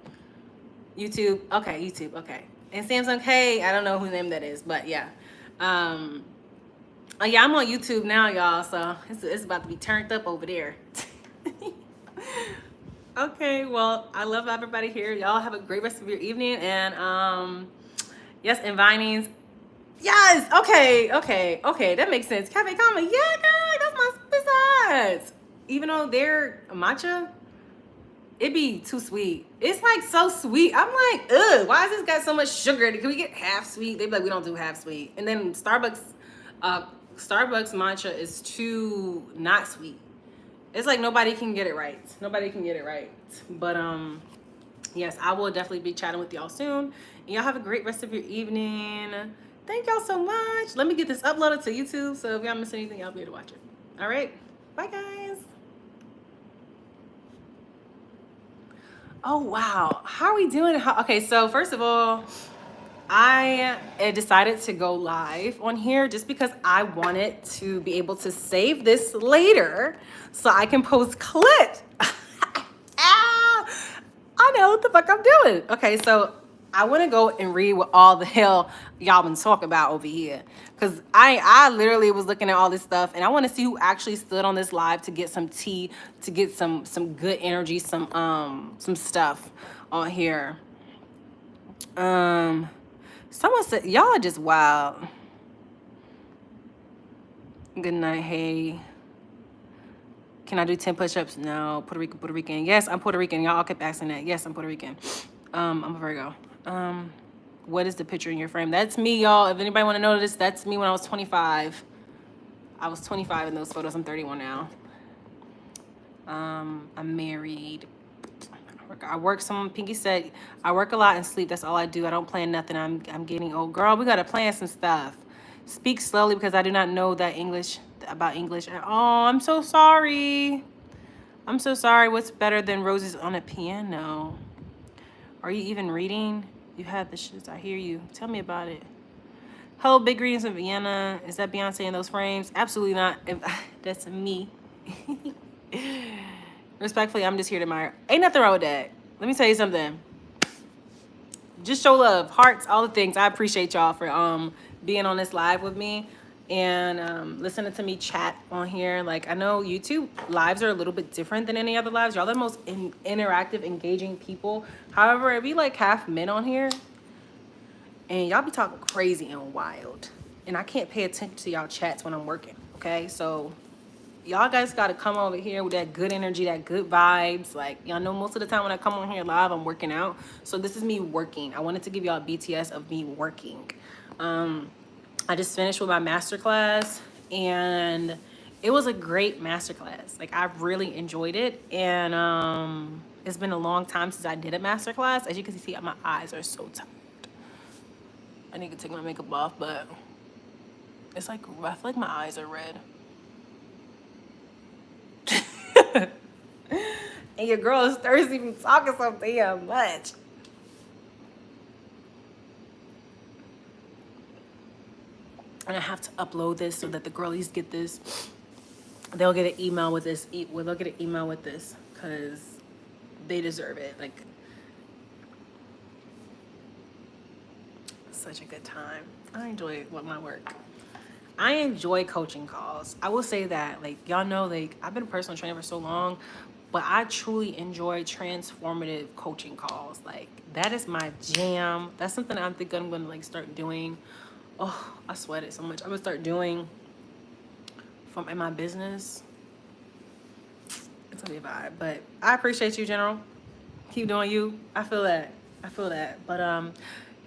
YouTube, okay, YouTube, okay. And Samsung, hey, I don't know whose name that is, but yeah. Oh yeah, I'm on YouTube now, y'all, so it's about to be turned up over there. Okay, well, I love everybody here. Y'all have a great rest of your evening, and yes, and Vinings. Yes, okay, that makes sense. Cafe Kama, yeah, girl, that's my besides. Even though they're matcha, it be too sweet. It's like so sweet. I'm like, ugh, why has this got so much sugar? Can we get half sweet? They be like, we don't do half sweet. And then Starbucks matcha is too not sweet. It's like nobody can get it right. But yes, I will definitely be chatting with y'all soon. And y'all have a great rest of your evening. Thank y'all so much. Let me get this uploaded to YouTube, so if y'all miss anything, y'all be able to watch it. All right, bye guys. Oh wow, how are we doing? Okay, so first of all, I decided to go live on here just because I wanted to be able to save this later so I can post clips. I know what the fuck I'm doing. Okay, so I want to go and read what all the hell y'all been talking about over here, because I literally was looking at all this stuff, and I want to see who actually stood on this live to get some tea, to get some good energy, some stuff on here. Someone said y'all are just wild. Good night. Hey, can I do 10 push-ups? No. Puerto Rican. Yes, I'm Puerto Rican. Y'all kept asking that. Yes, I'm Puerto Rican. I'm a Virgo. What is the picture in your frame? That's me, y'all. If anybody want to know this, that's me when I was 25. I was 25 in those photos. I'm 31 now. I'm married. I work. Someone, Pinky said, I work a lot and sleep. That's all I do. I don't plan nothing. I'm getting old. Girl, we got to plan some stuff. Speak slowly because I do not know that English at all. I'm so sorry. What's better than roses on a piano? Are you even reading? You had the shits. I hear you. Tell me about it. Hello, big greetings from Vienna. Is that Beyonce in those frames? Absolutely not. That's me. Respectfully, I'm just here to admire. Ain't nothing wrong with that. Let me tell you something. Just show love, hearts, all the things. I appreciate y'all for being on this live with me. and listening to me chat on here. Like, I know YouTube lives are a little bit different than any other lives. Y'all are the most interactive, engaging people. However, it be like half men on here, and y'all be talking crazy and wild, and I can't pay attention to y'all chats when I'm working. Okay, so y'all guys got to come over here with that good energy, that good vibes. Like, y'all know most of the time when I come on here live, I'm working out. So this is me working. I wanted to give y'all a BTS of me working. I just finished with my masterclass, and it was a great masterclass. Like, I really enjoyed it, and it's been a long time since I did a masterclass. As you can see, my eyes are so tired. I need to take my makeup off, but it's like, I feel like my eyes are red. And your girl is thirsty from talking so damn much. And I have to upload this so that the girlies get this. They'll get an email with this. They'll get an email with this because they deserve it. Like, such a good time. I enjoy my work. I enjoy coaching calls. I will say that, like, y'all know, like, I've been a personal trainer for so long, but I truly enjoy transformative coaching calls. Like, that is my jam. That's something I think I'm gonna like start doing. Oh, I sweat it so much. I'm gonna start doing in my business. It's gonna be a vibe. But I appreciate you, General. Keep doing you. I feel that. But y'all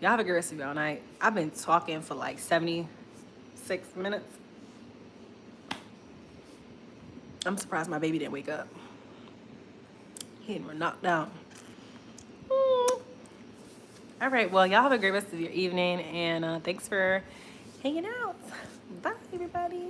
have a good rest of y'all night. I've been talking for like 76 minutes. I'm surprised my baby didn't wake up. He didn't run knocked down. All right, well, y'all have a great rest of your evening, and thanks for hanging out. Bye, everybody.